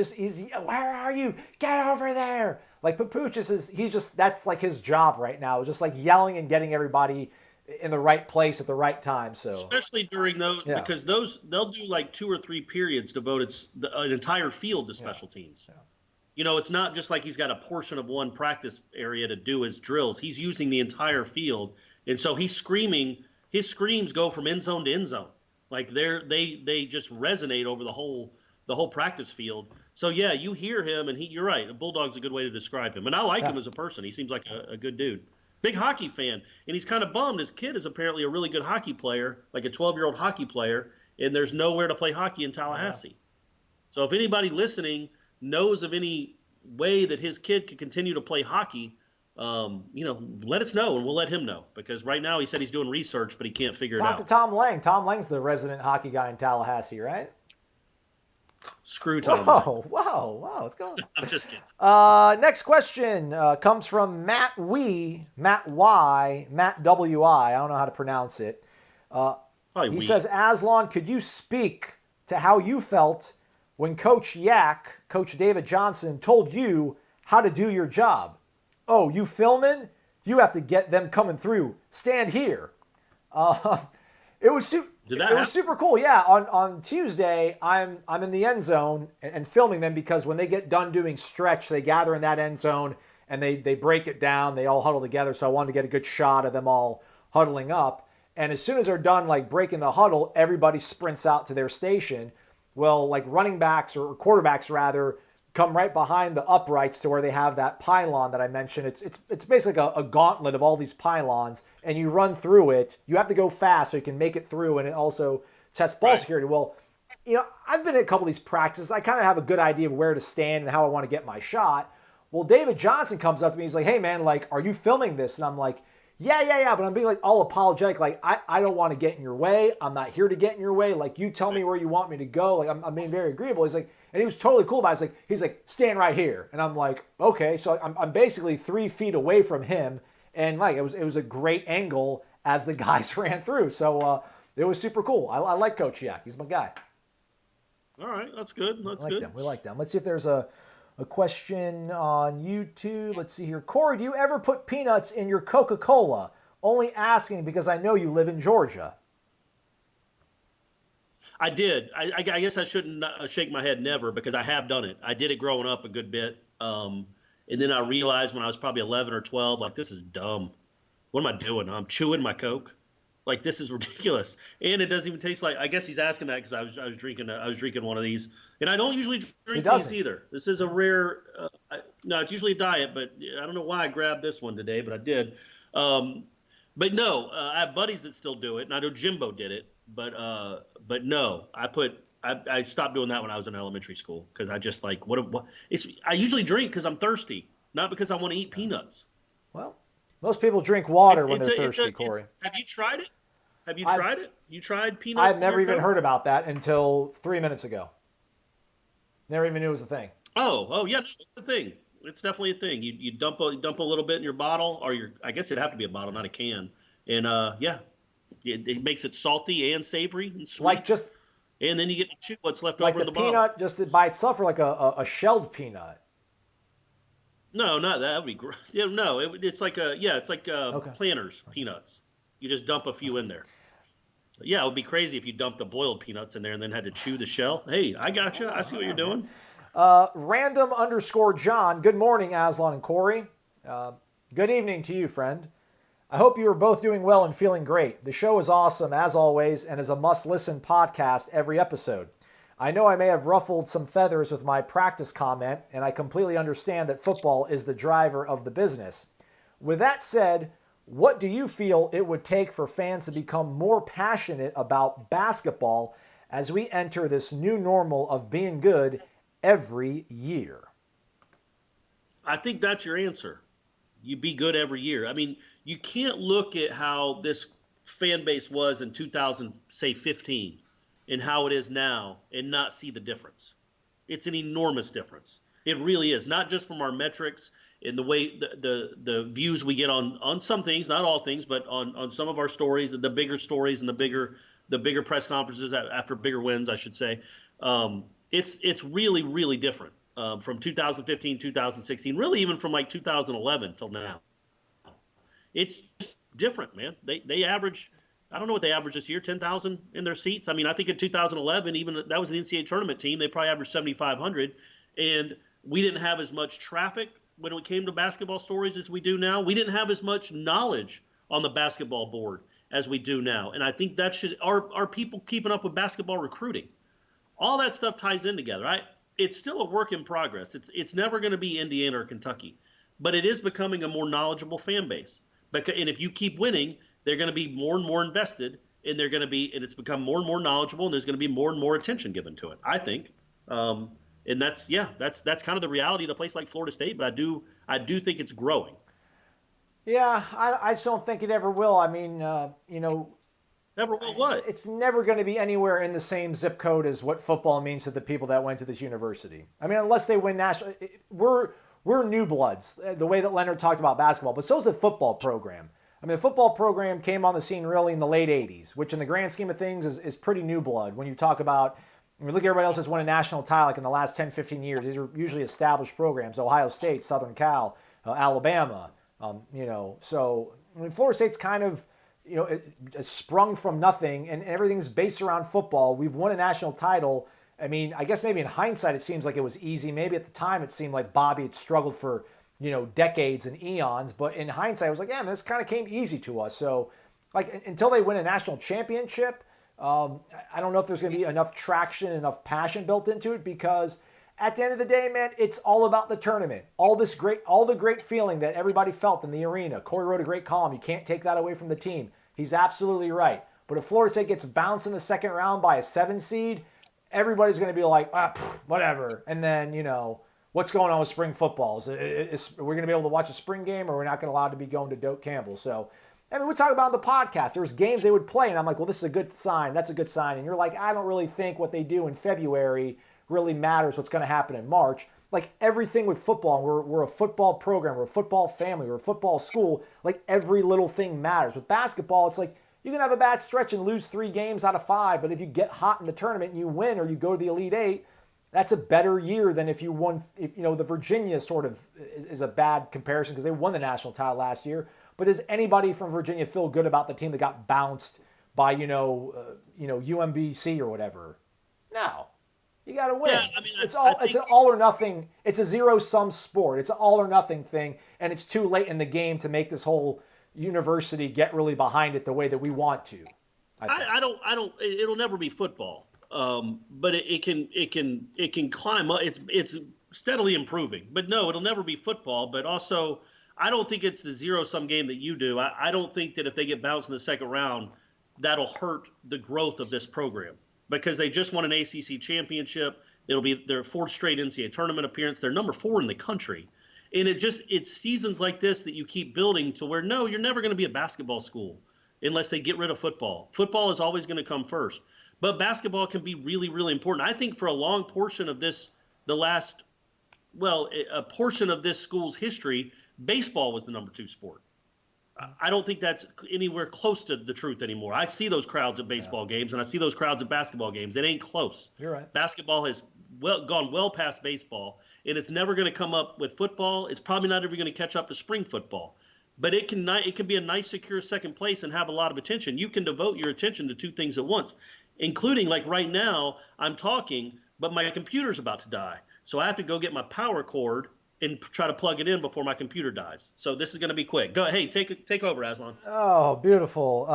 Where are you? Get over there! Like Papuchis that's like his job right now. Just like yelling and getting everybody in the right place at the right time. So Especially during those, Yeah. because they'll do like 2 or 3 periods devoted an entire field to special teams. It's not just like he's got a portion of one practice area to do his drills. He's using the entire field, and so he's screaming. His screams go from end zone to end zone, like they just resonate over the whole practice field. So yeah, you hear him, and you're right. A bulldog's a good way to describe him, and I like him as a person. He seems like a good dude. Big hockey fan, and he's kind of bummed. His kid is apparently a really good hockey player, like a 12-year-old hockey player, and there's nowhere to play hockey in Tallahassee. So if anybody listening knows of any way that his kid could continue to play hockey, let us know and we'll let him know, because right now he said he's doing research, but he can't figure it talk out. to Tom Lang. Tom Lang's the resident hockey guy in Tallahassee, right? Screw Tom. Whoa, what's going on? I'm just kidding. Next question comes from Matt Y, Matt W-I. I don't know how to pronounce it. He says, Aslan, could you speak to how you felt when Coach David Johnson, told you how to do your job? Oh, you filming? You have to get them coming through. Stand here. It was super cool. Yeah, on Tuesday, I'm in the end zone and filming them, because when they get done doing stretch, they gather in that end zone and they break it down. They all huddle together. So I wanted to get a good shot of them all huddling up. And as soon as they're done, like breaking the huddle, everybody sprints out to their station. Well, like running backs or quarterbacks rather come right behind the uprights to where they have that pylon that I mentioned. It's basically a gauntlet of all these pylons, and you run through it. You have to go fast so you can make it through, and it also tests ball security. Well, I've been at a couple of these practices. I kind of have a good idea of where to stand and how I want to get my shot. Well, David Johnson comes up to me. He's like, hey, man, like, are you filming this? And I'm like, yeah. But I'm being like all apologetic. Like, I don't want to get in your way. I'm not here to get in your way. Like, you tell me where you want me to go. Like, I'm being very agreeable. He's like, and he was totally cool about it. He's like, stand right here. And I'm like, okay. So I'm basically 3 feet away from him. And like, it was a great angle as the guys ran through. So it was super cool. I like Coach Yak. He's my guy. All right, that's good. That's good. We like them. Let's see if there's a question on YouTube. Let's see here. Corey, do you ever put peanuts in your Coca-Cola? Only asking because I know you live in Georgia. I did. I guess I shouldn't shake my head never, because I have done it. I did it growing up a good bit. And then I realized when I was probably 11 or 12, like, this is dumb. What am I doing? I'm chewing my Coke. Like, this is ridiculous, and it doesn't even taste like. I guess he's asking that because I was drinking one of these, and I don't usually drink these either. This is a rare. No, it's usually a diet, but I don't know why I grabbed this one today, but I did. But no, I have buddies that still do it, and I know Jimbo did it, but no, I stopped doing that when I was in elementary school because I just like what I usually drink because I'm thirsty, not because I want to eat peanuts. Well. Most people drink water when they're thirsty, Corey. Have you tried it? Have you tried it? You tried peanuts? I've never even heard about that until 3 minutes ago. Never even knew it was a thing. Oh yeah, no, it's a thing. It's definitely a thing. You dump a little bit in your bottle, or I guess it'd have to be a bottle, not a can. And yeah, it makes it salty and savory and sweet. Like just. And then you get to chew what's left like over in the peanut, bottle. just by itself, or like a shelled peanut. No, not that. Would be great. Yeah, no, it's like Planters peanuts. You just dump a few in there. Yeah, it would be crazy if you dumped the boiled peanuts in there and then had to chew the shell. Hey, I gotcha. I see what you're doing. Random_John. Good morning, Aslan and Corey. Good evening to you, friend. I hope you are both doing well and feeling great. The show is awesome, as always, and is a must-listen podcast every episode. I know I may have ruffled some feathers with my practice comment, and I completely understand that football is the driver of the business. With that said, what do you feel it would take for fans to become more passionate about basketball as we enter this new normal of being good every year? I think that's your answer. You be good every year. I mean, you can't look at how this fan base was in 2015 and how it is now and not see the difference. It's an enormous difference. It really is, not just from our metrics and the way the views we get on some things, not all things, but on some of our stories, the bigger stories and the bigger press conferences after bigger wins, I should say. It's really, really different from 2015, 2016, really even from like 2011 till now. It's different, man. They average, I don't know what they averaged this year, 10,000 in their seats. I mean, I think in 2011, even that was an NCAA tournament team, they probably averaged 7,500. And we didn't have as much traffic when it came to basketball stories as we do now. We didn't have as much knowledge on the basketball board as we do now. And I think that should, are people keeping up with basketball recruiting? All that stuff ties in together. It's still a work in progress. It's never going to be Indiana or Kentucky, but it is becoming a more knowledgeable fan base. And if you keep winning, they're going to be more and more invested, and it's become more and more knowledgeable, and there's going to be more and more attention given to it, I think. And that's kind of the reality of a place like Florida State, but I do think it's growing. Yeah, I just don't think it ever will. I mean, Never will what? It's never going to be anywhere in the same zip code as what football means to the people that went to this university. I mean, unless they win national, we're new bloods, the way that Leonard talked about basketball, but so is the football program. I mean, the football program came on the scene really in the late 80s, which in the grand scheme of things is pretty new blood. When you talk about, I mean, look at everybody else that's won a national title like in the last 10, 15 years. These are usually established programs, Ohio State, Southern Cal, Alabama. So I mean, Florida State's kind of, it sprung from nothing, and everything's based around football. We've won a national title. I mean, I guess maybe in hindsight it seems like it was easy. Maybe at the time it seemed like Bobby had struggled for, decades and eons. But in hindsight, I was like, yeah, man, this kind of came easy to us. So, like, until they win a national championship, I don't know if there's going to be enough traction, enough passion built into it, because at the end of the day, man, it's all about the tournament. All the great feeling that everybody felt in the arena. Corey wrote a great column. You can't take that away from the team. He's absolutely right. But if Florida State gets bounced in the second round by a 7 seed, everybody's going to be like, whatever. And then, what's going on with spring football? We're going to be able to watch a spring game, or we're not going to allow to be going to Doak Campbell. So, we talk about on the podcast, there was games they would play, and I'm like, well, this is a good sign. That's a good sign. And you're like, I don't really think what they do in February really matters what's going to happen in March. Like everything with football, and we're a football program, we're a football family, we're a football school, like every little thing matters. With basketball, it's like you can have a bad stretch and lose 3 games out of 5, but if you get hot in the tournament and you win or you go to the Elite 8, that's a better year than if you won. The Virginia sort of is a bad comparison because they won the national title last year. But does anybody from Virginia feel good about the team that got bounced by UMBC or whatever? No. You got to win. Yeah, it's an all or nothing. It's a zero-sum sport. It's an all or nothing thing, and it's too late in the game to make this whole university get really behind it the way that we want to. I don't. It'll never be football, but it can climb up. It's steadily improving, but no, it'll never be football. But also, I don't think it's the zero-sum game that you do. I don't think that if they get bounced in the second round, that'll hurt the growth of this program. Because they just won an ACC championship. It'll be their 4th straight NCAA tournament appearance. They're number 4 in the country. And it's seasons like this that you keep building to where, no, you're never going to be a basketball school unless they get rid of football. Football is always going to come first. But basketball can be really, really important. I think for a long portion of this, a portion of this school's history, baseball was the number 2 sport. I don't think that's anywhere close to the truth anymore. I see those crowds at baseball games, and I see those crowds at basketball games. It ain't close. You're right. Basketball has gone well past baseball, and it's never going to come up with football. It's probably not ever going to catch up to spring football. But it can be a nice, secure second place and have a lot of attention. You can devote your attention to 2 things at once, including, like right now, I'm talking, but my computer's about to die. So I have to go get my power cord and try to plug it in before my computer dies. So this is going to be quick. Go ahead. Hey, take over, Aslan. Oh, beautiful.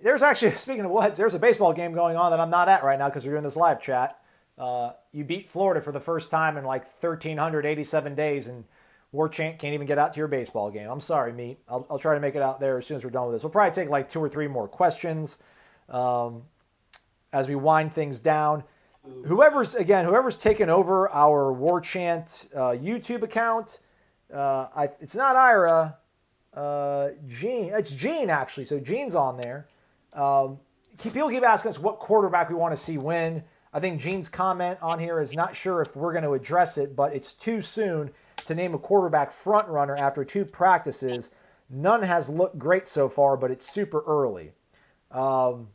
There's actually, speaking of what, there's a baseball game going on that I'm not at right now because we're doing this live chat. You beat Florida for the first time in like 1,387 days, and Warchant can't even get out to your baseball game. I'm sorry, Meat. I'll try to make it out there as soon as we're done with this. We'll probably take like 2 or 3 more questions as we wind things down. Whoever's taken over our Warchant YouTube account, it's not Ira, Gene. It's Gene actually. So Gene's on there. People keep asking us what quarterback we want to see win. I think Gene's comment on here is not sure if we're going to address it, but it's too soon to name a quarterback front runner after 2 practices. None has looked great so far, but it's super early. Come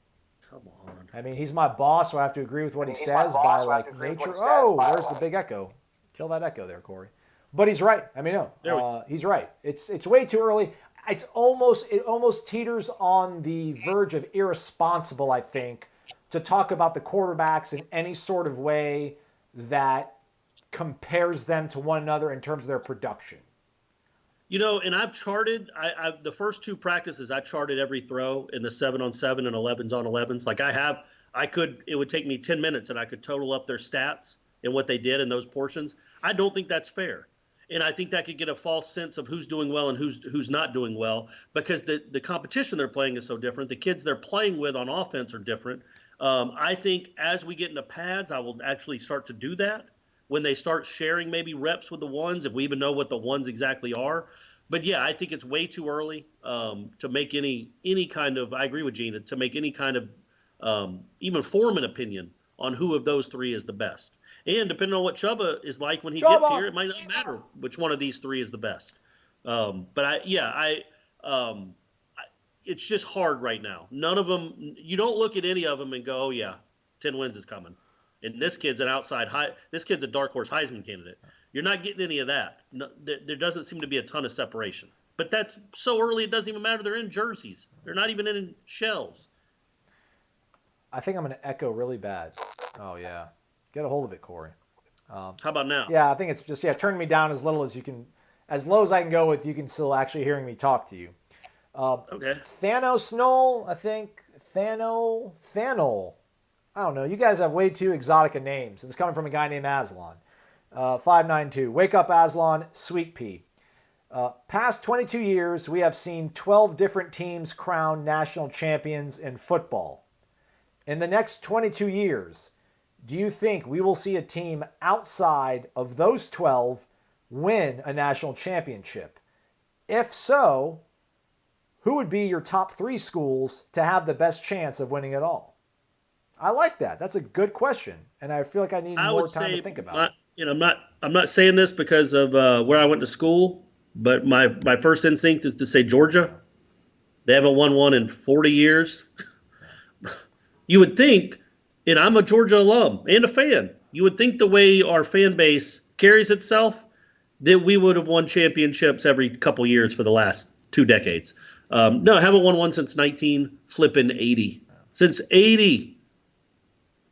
on. I mean, he's my boss, so I have to agree with what he says by like nature. Oh, there's the big echo. Kill that echo there, Corey. But he's right. I mean, no, he's right. It's way too early. It almost teeters on the verge of irresponsible, I think, to talk about the quarterbacks in any sort of way that compares them to one another in terms of their production. And I've charted, the first 2 practices, I charted every throw in the 7-on-7 and 11s-on-11s. Like it would take me 10 minutes and I could total up their stats and what they did in those portions. I don't think that's fair. And I think that could get a false sense of who's doing well and who's not doing well because the competition they're playing is so different. The kids they're playing with on offense are different. I think as we get into pads, I will actually start to do that. When they start sharing maybe reps with the ones, if we even know what the ones exactly are. But yeah, I think it's way too early to make any kind of, I agree with Gina, to make any kind of even form an opinion on who of those 3 is the best. And depending on what Chubba is like when he gets here, it might not matter which one of these 3 is the best. It's just hard right now. None of them, you don't look at any of them and go, oh yeah, 10 wins is coming. And this kid's this kid's a dark horse Heisman candidate. You're not getting any of that. No, there doesn't seem to be a ton of separation. But that's so early it doesn't even matter. They're in jerseys. They're not even in shells. I think I'm going to echo really bad. Oh, yeah. Get a hold of it, Corey. How about now? Yeah, I think it's just, turn me down as little as you can. As low as I can go with, you can still actually hearing me talk to you. Okay. Thanos Knoll, I think. Thanol. I don't know. You guys have way too exotic a names. It's coming from a guy named Aslan. 592. Wake up, Aslan. Sweet pea. Past 22 years, we have seen 12 different teams crowned national champions in football. In the next 22 years, do you think we will see a team outside of those 12 win a national championship? If so, who would be your top 3 schools to have the best chance of winning it all? I like that. That's a good question, and I feel like I need I more would time to say, think about it. I'm not saying this because of where I went to school, but my first instinct is to say Georgia. They haven't won one in 40 years. You would think, and I'm a Georgia alum and a fan, you would think the way our fan base carries itself, that we would have won championships every couple years for the last 2 decades. No, I haven't won one since 1980. Since 80.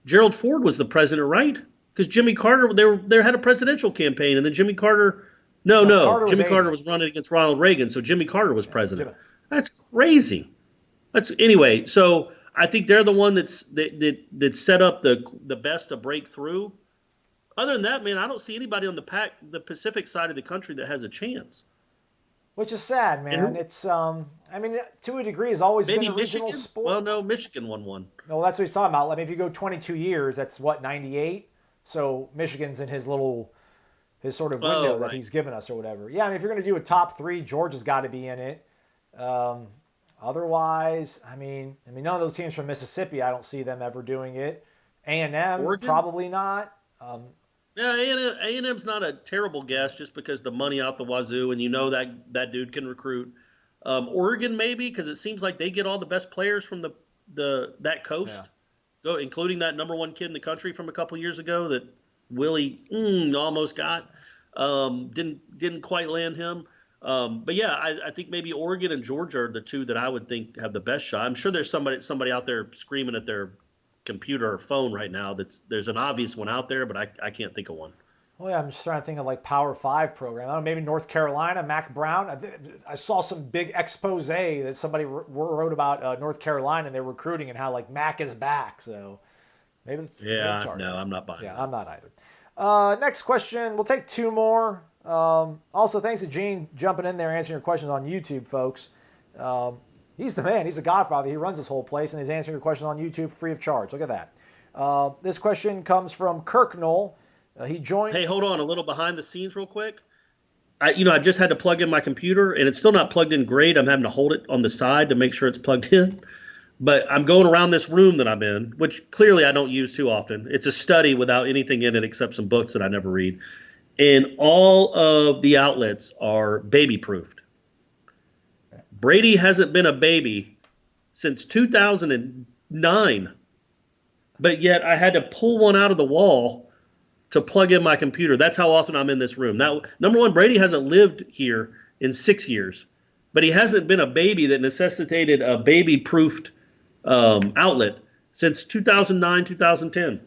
Gerald Ford was the president, right? Because Jimmy Carter, they had a presidential campaign, and then Jimmy Carter, Jimmy Carter was running against Ronald Reagan, so Jimmy Carter was president. That's crazy. Anyway. So I think they're the one that set up the best to break through. Other than that, man, I don't see anybody on the Pacific side of the country that has a chance. Which is sad, man. It's I mean, to a degree, has always maybe been a regional Michigan? sport. Well, no, Michigan won one. No, that's what he's talking about. I mean, if you go 22 years, that's what, 98? So Michigan's in his sort of window that he's given us or whatever. Yeah, I mean, if you're going to do a top 3, Georgia's got to be in it. Otherwise, I mean, none of those teams from Mississippi, I don't see them ever doing it. A&M, probably not. Yeah, A&M's not a terrible guess just because the money out the wazoo, and that dude can recruit. Oregon maybe, because it seems like they get all the best players from that coast, including that number 1 kid in the country from a couple years ago that Willie almost got. Didn't quite land him. But yeah, I think maybe Oregon and Georgia are the 2 that I would think have the best shot. I'm sure there's somebody out there screaming at their computer or phone right now there's an obvious one out there, but I can't think of one. Well, yeah, I'm just trying to think of like Power 5 program. I don't know, maybe North Carolina, Mac Brown. I saw some big expose that somebody wrote about North Carolina and they're recruiting and how like Mac is back. So maybe. Yeah, no, I'm not buying that. I'm not either. Next question. We'll take 2 more. Also, thanks to Gene jumping in there answering your questions on YouTube, folks. He's the man. He's the godfather. He runs this whole place, and he's answering your questions on YouTube free of charge. Look at that. This question comes from Kirk Knoll. He joined. Hey, hold on. A little behind the scenes real quick. I just had to plug in my computer, and it's still not plugged in great. I'm having to hold it on the side to make sure it's plugged in. But I'm going around this room that I'm in, which clearly I don't use too often. It's a study without anything in it except some books that I never read. And all of the outlets are baby-proofed. Brady hasn't been a baby since 2009, but yet I had to pull one out of the wall to plug in my computer. That's how often I'm in this room. Now, number 1, Brady hasn't lived here in 6 years, but he hasn't been a baby that necessitated a baby-proofed outlet since 2009, 2010.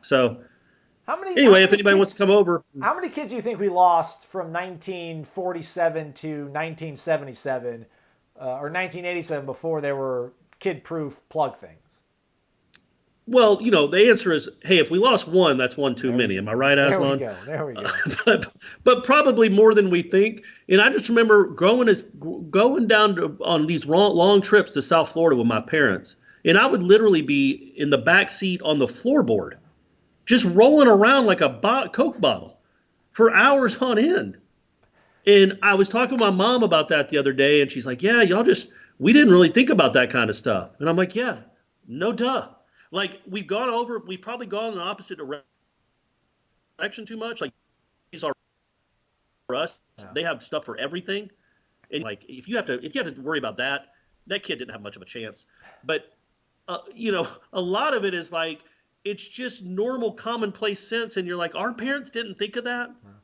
So anyway, if anybody wants to come over. How many kids do you think we lost from 1947 to 1977 or 1987 before there were kid-proof plug things? Well, the answer is, hey, if we lost 1, that's 1 too many. Am I right, Aslan? There we go. But probably more than we think. And I just remember going down on these long trips to South Florida with my parents, and I would literally be in the back seat on the floorboard, just rolling around like a Coke bottle for hours on end. And I was talking to my mom about that the other day, and she's like, yeah, we didn't really think about that kind of stuff. And I'm like, yeah, no duh. Like, we've probably gone in the opposite direction too much. Like, these are for us. Yeah. They have stuff for everything. And like, if you have to worry about that kid didn't have much of a chance. But, a lot of it is like, it's just normal commonplace sense. And you're like, our parents didn't think of that. Right.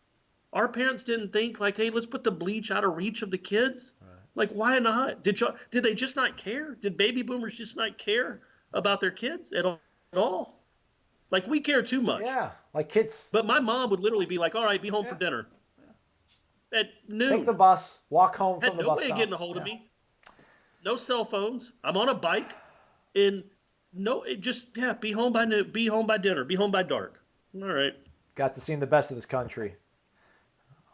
Our parents didn't think like, hey, let's put the bleach out of reach of the kids. Right. Like, why not? Did they just not care? Did baby boomers just not care about their kids at all? Like, we care too much. Yeah, like kids. But my mom would literally be like, all right, be home for dinner. Yeah. At noon. Take the bus, walk home from the bus stop. No way of getting a hold of me. No cell phones. I'm on a bike. And be home by noon, be home by dinner, be home by dark. All right. Got to see the best of this country.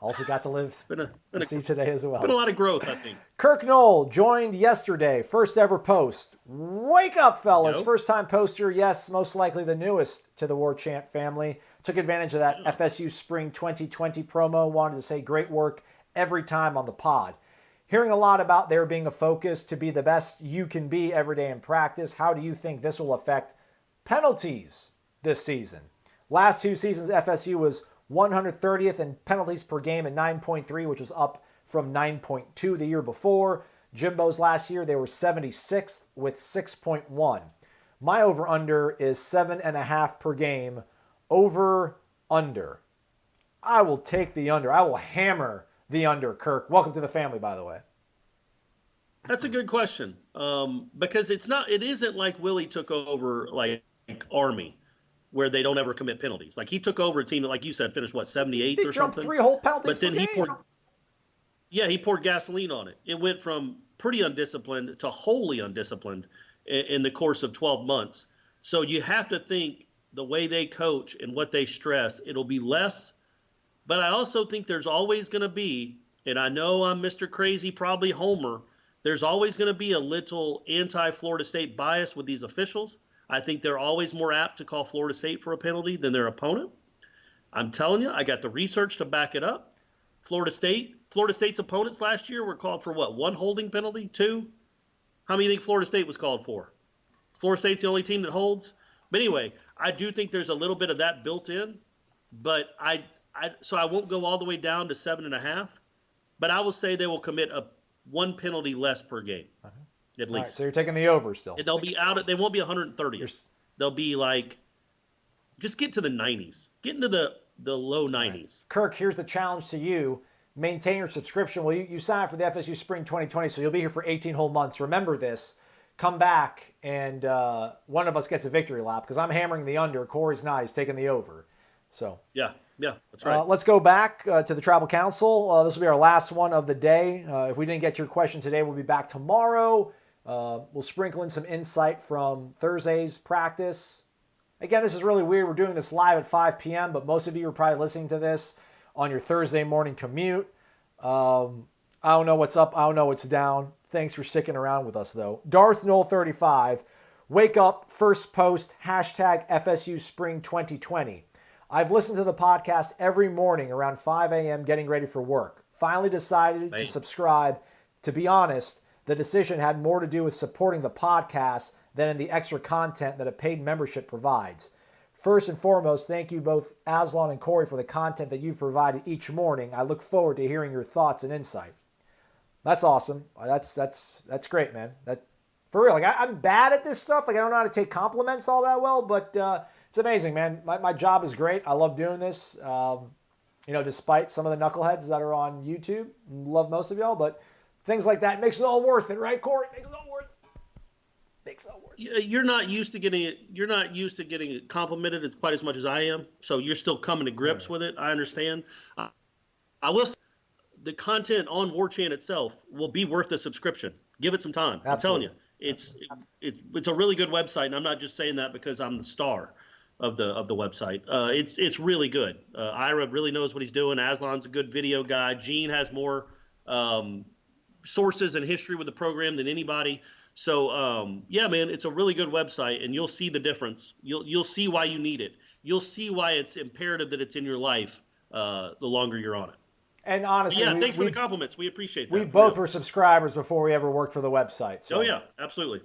Also got to live to see today as well. Been a lot of growth, I think. Kirk Knoll joined yesterday. First ever post. Wake up, fellas. Nope. First-time poster, yes, most likely the newest to the War Chant family. Took advantage of that FSU Spring 2020 promo. Wanted to say great work every time on the pod. Hearing a lot about there being a focus to be the best you can be every day in practice. How do you think this will affect penalties this season? Last 2 seasons, FSU was 130th in penalties per game at 9.3, which was up from 9.2 the year before. Jimbo's last year, they were 76th with 6.1. My over-under is 7.5 per game. Over-under. I will take the under. I will hammer the under, Kirk. Welcome to the family, by the way. That's a good question. Because it isn't like Willie took over like Army, where they don't ever commit penalties. Like he took over a team that, like you said, finished 78th or something. 3 whole penalties but then per game. he poured gasoline on it. It went from pretty undisciplined to wholly undisciplined in the course of 12 months. So you have to think the way they coach and what they stress, it'll be less. But I also think there's always going to be, and I know I'm Mr. Crazy, probably Homer, there's always going to be a little anti-Florida State bias with these officials. I think they're always more apt to call Florida State for a penalty than their opponent. I'm telling you, I got the research to back it up. Florida State's opponents last year were called for what? 1 holding penalty? 2? How many do you think Florida State was called for? Florida State's the only team that holds. But anyway, I do think there's a little bit of that built in. But so I won't go all the way down to 7.5. But I will say they will commit 1 penalty less per game, at least. All right, so you're taking the over still. They'll be they won't be 130th. They'll be like, just get to the 90s. Get into the low 90s. Right. Kirk, here's the challenge to you. Maintain your subscription. Well, you signed up for the FSU Spring 2020, so you'll be here for 18 whole months. Remember this. Come back, and one of us gets a victory lap, because I'm hammering the under. Corey's not. He's taking the over. So Yeah, that's right. Let's go back to the Tribal Council. This will be our last one of the day. If we didn't get to your question today, we'll be back tomorrow. We'll sprinkle in some insight from Thursday's practice. Again, this is really weird. We're doing this live at 5 p.m., but most of you are probably listening to this on your Thursday morning commute. I don't know what's up. I don't know what's down. Thanks for sticking around with us, though. Darth Knoll 35, wake up, first post, hashtag FSU Spring 2020. I've listened to the podcast every morning around 5 a.m. getting ready for work. Finally decided to subscribe. To be honest, the decision had more to do with supporting the podcast than in the extra content that a paid membership provides. First and foremost, thank you both Aslan and Corey for the content that you've provided each morning. I look forward to hearing your thoughts and insight. That's awesome. That's great, man. For real, like I'm bad at this stuff. Like I don't know how to take compliments all that well, but it's amazing, man. My job is great. I love doing this. Despite some of the knuckleheads that are on YouTube, love most of y'all, but things like that makes it all worth it, right, Corey? Makes it all worth it. You're not used to getting it complimented as quite as much as I am, so you're still coming to grips with it. I understand. I will say the content on War Chant itself will be worth the subscription. Give it some time. Absolutely. I'm telling you, it's a really good website, and I'm not just saying that because I'm the star of the website. It's really good. Ira really knows what he's doing. Aslan's a good video guy. Gene has more sources and history with the program than anybody. So yeah, man, it's a really good website, and you'll see the difference. You'll see why you need it. You'll see why it's imperative that it's in your life the longer you're on it. And honestly, thanks for the compliments. We appreciate that. We both were subscribers before we ever worked for the website. So. Oh yeah, absolutely.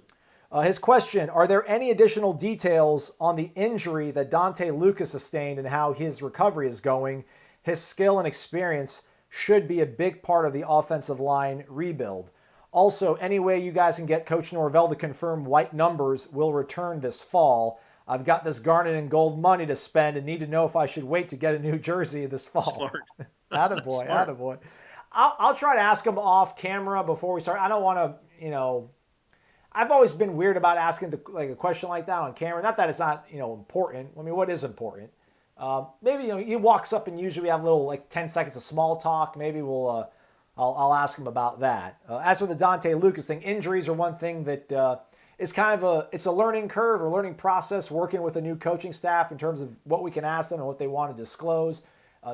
His question: are there any additional details on the injury that Dante Lucas sustained and how his recovery is going? His skill and experience should be a big part of the offensive line rebuild. Also, any way you guys can get Coach Norvell to confirm white numbers will return this fall. I've got this garnet and gold money to spend and need to know if I should wait to get a new jersey this fall. Smart. Attaboy, attaboy. I'll try to ask him off camera before we start. I don't want to, I've always been weird about asking a question like that on camera. Not that it's not, important. I mean, what is important? Maybe, he walks up and usually we have a little 10 seconds of small talk. Maybe I'll ask him about that. As for the Dante Lucas thing, injuries are one thing that is kind of it's a learning curve or learning process working with a new coaching staff in terms of what we can ask them and what they want to disclose.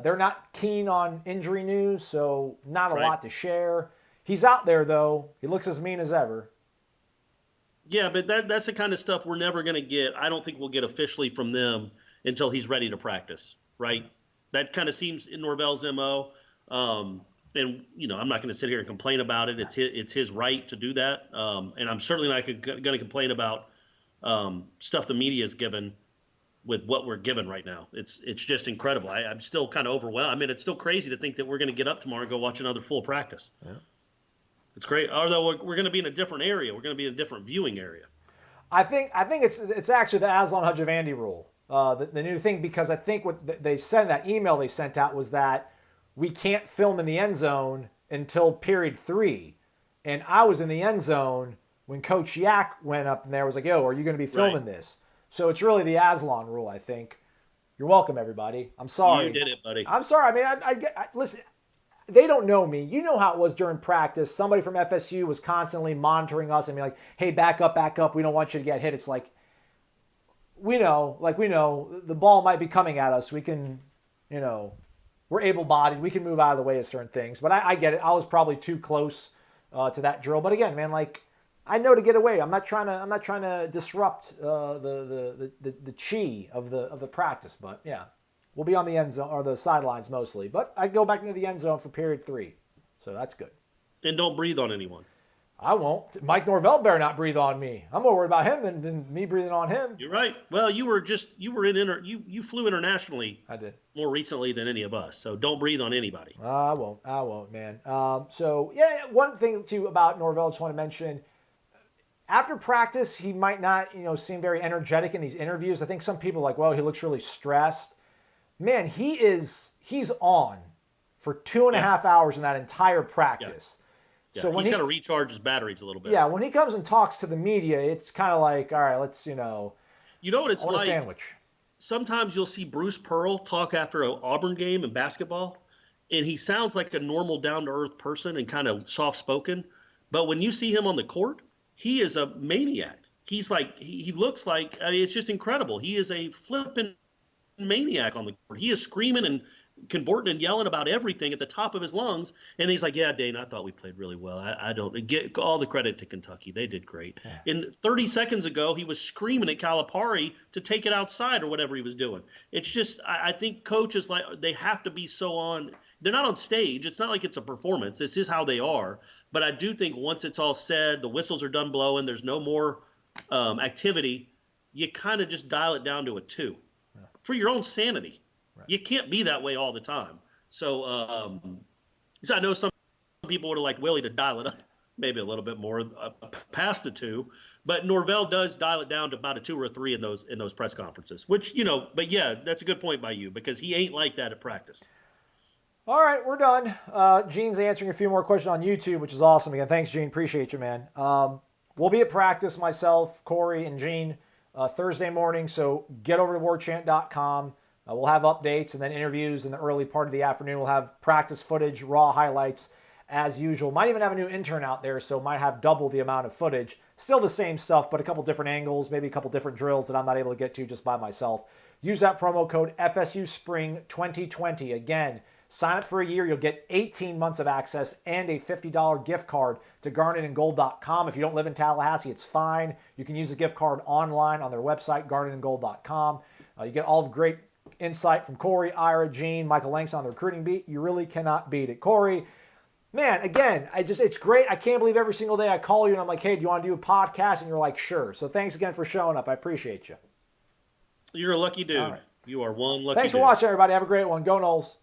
They're not keen on injury news, so not a lot to share. He's out there, though. He looks as mean as ever. Yeah, but that's the kind of stuff we're never going to get. I don't think we'll get officially from them until he's ready to practice, right? That kind of seems in Norvell's MO. And I'm not going to sit here and complain about it. It's his right to do that. And I'm certainly not going to complain about stuff the media is given with what we're given right now. It's just incredible. I'm still kind of overwhelmed. I mean, it's still crazy to think that we're going to get up tomorrow and go watch another full practice. Yeah. It's great. Although we're going to be in a different area. We're going to be in a different viewing area. I think it's actually the Aslan Hajavandi rule, the new thing, because I think what they said in that email they sent out was that we can't film in the end zone until period 3. And I was in the end zone when Coach Yak went up and there was like, yo, are you going to be filming this? So it's really the Aslan rule, I think. You're welcome, everybody. I'm sorry. You did it, buddy. I'm sorry. I mean, I listen. They don't know me. You know how it was during practice. Somebody from FSU was constantly monitoring us and be like, hey, back up, back up. We don't want you to get hit. It's like, we know the ball might be coming at us. We can, we're able-bodied. We can move out of the way of certain things. But I get it. I was probably too close to that drill. But again, man, like, I know to get away. I'm not trying to disrupt the chi of the practice. But yeah. We'll be on the end zone or the sidelines mostly, but I go back into the end zone for period 3, so that's good. And don't breathe on anyone. I won't. Mike Norvell better not breathe on me. I'm more worried about him than me breathing on him. You're right. Well, you flew internationally. I did more recently than any of us, so don't breathe on anybody. I won't, man. So yeah, one thing too about Norvell, I just want to mention. After practice, he might not seem very energetic in these interviews. I think some people are like, well, he looks really stressed. Man, he's on for 2.5 hours in that entire practice. Yeah. So he's got to recharge his batteries a little bit. Yeah, when he comes and talks to the media, it's kind of like, all right, let's, You know what it's like? A sandwich. Sometimes you'll see Bruce Pearl talk after an Auburn game in basketball, and he sounds like a normal, down-to-earth person and kind of soft-spoken. But when you see him on the court, he is a maniac. He's like, he looks like, it's just incredible. He is a flippin' maniac on the court. He is screaming and convorting and yelling about everything at the top of his lungs. And he's like, yeah, Dane, I thought we played really well. I don't get all the credit to Kentucky. They did great. Yeah. And 30 seconds ago, he was screaming at Calipari to take it outside or whatever he was doing. It's just, I think coaches, like, they have to be so on. They're not on stage. It's not like it's a performance. This is how they are. But I do think once it's all said, the whistles are done blowing, there's no more activity, you kind of just dial it down to a 2. For your own sanity. Right. You can't be that way all the time. So I know some people would have liked Willie to dial it up maybe a little bit more past the 2, but Norvell does dial it down to about a 2 or a 3 in those press conferences, which, but yeah, that's a good point by you because he ain't like that at practice. All right, we're done. Gene's answering a few more questions on YouTube, which is awesome. Again, thanks, Gene. Appreciate you, man. We'll be at practice, myself, Corey, and Gene. Thursday morning, so get over to warchant.com. We'll have updates and then interviews in the early part of the afternoon. We'll have practice footage, raw highlights as usual. Might even have a new intern out there, so might have double the amount of footage. Still the same stuff, but a couple different angles, maybe a couple different drills that I'm not able to get to just by myself. Use that promo code FSU Spring 2020. Again, sign up for a year. You'll get 18 months of access and a $50 gift card to garnetandgold.com. If you don't live in Tallahassee, it's fine. You can use the gift card online on their website, garnetandgold.com. You get all of great insight from Corey, Ira, Gene, Michael Lanks on the recruiting beat. You really cannot beat it. Corey, man, again, it's great. I can't believe every single day I call you and I'm like, hey, do you want to do a podcast? And you're like, sure. So thanks again for showing up. I appreciate you. You're a lucky dude. Right. You are one lucky dude. Thanks for watching, everybody. Have a great one. Go Noles.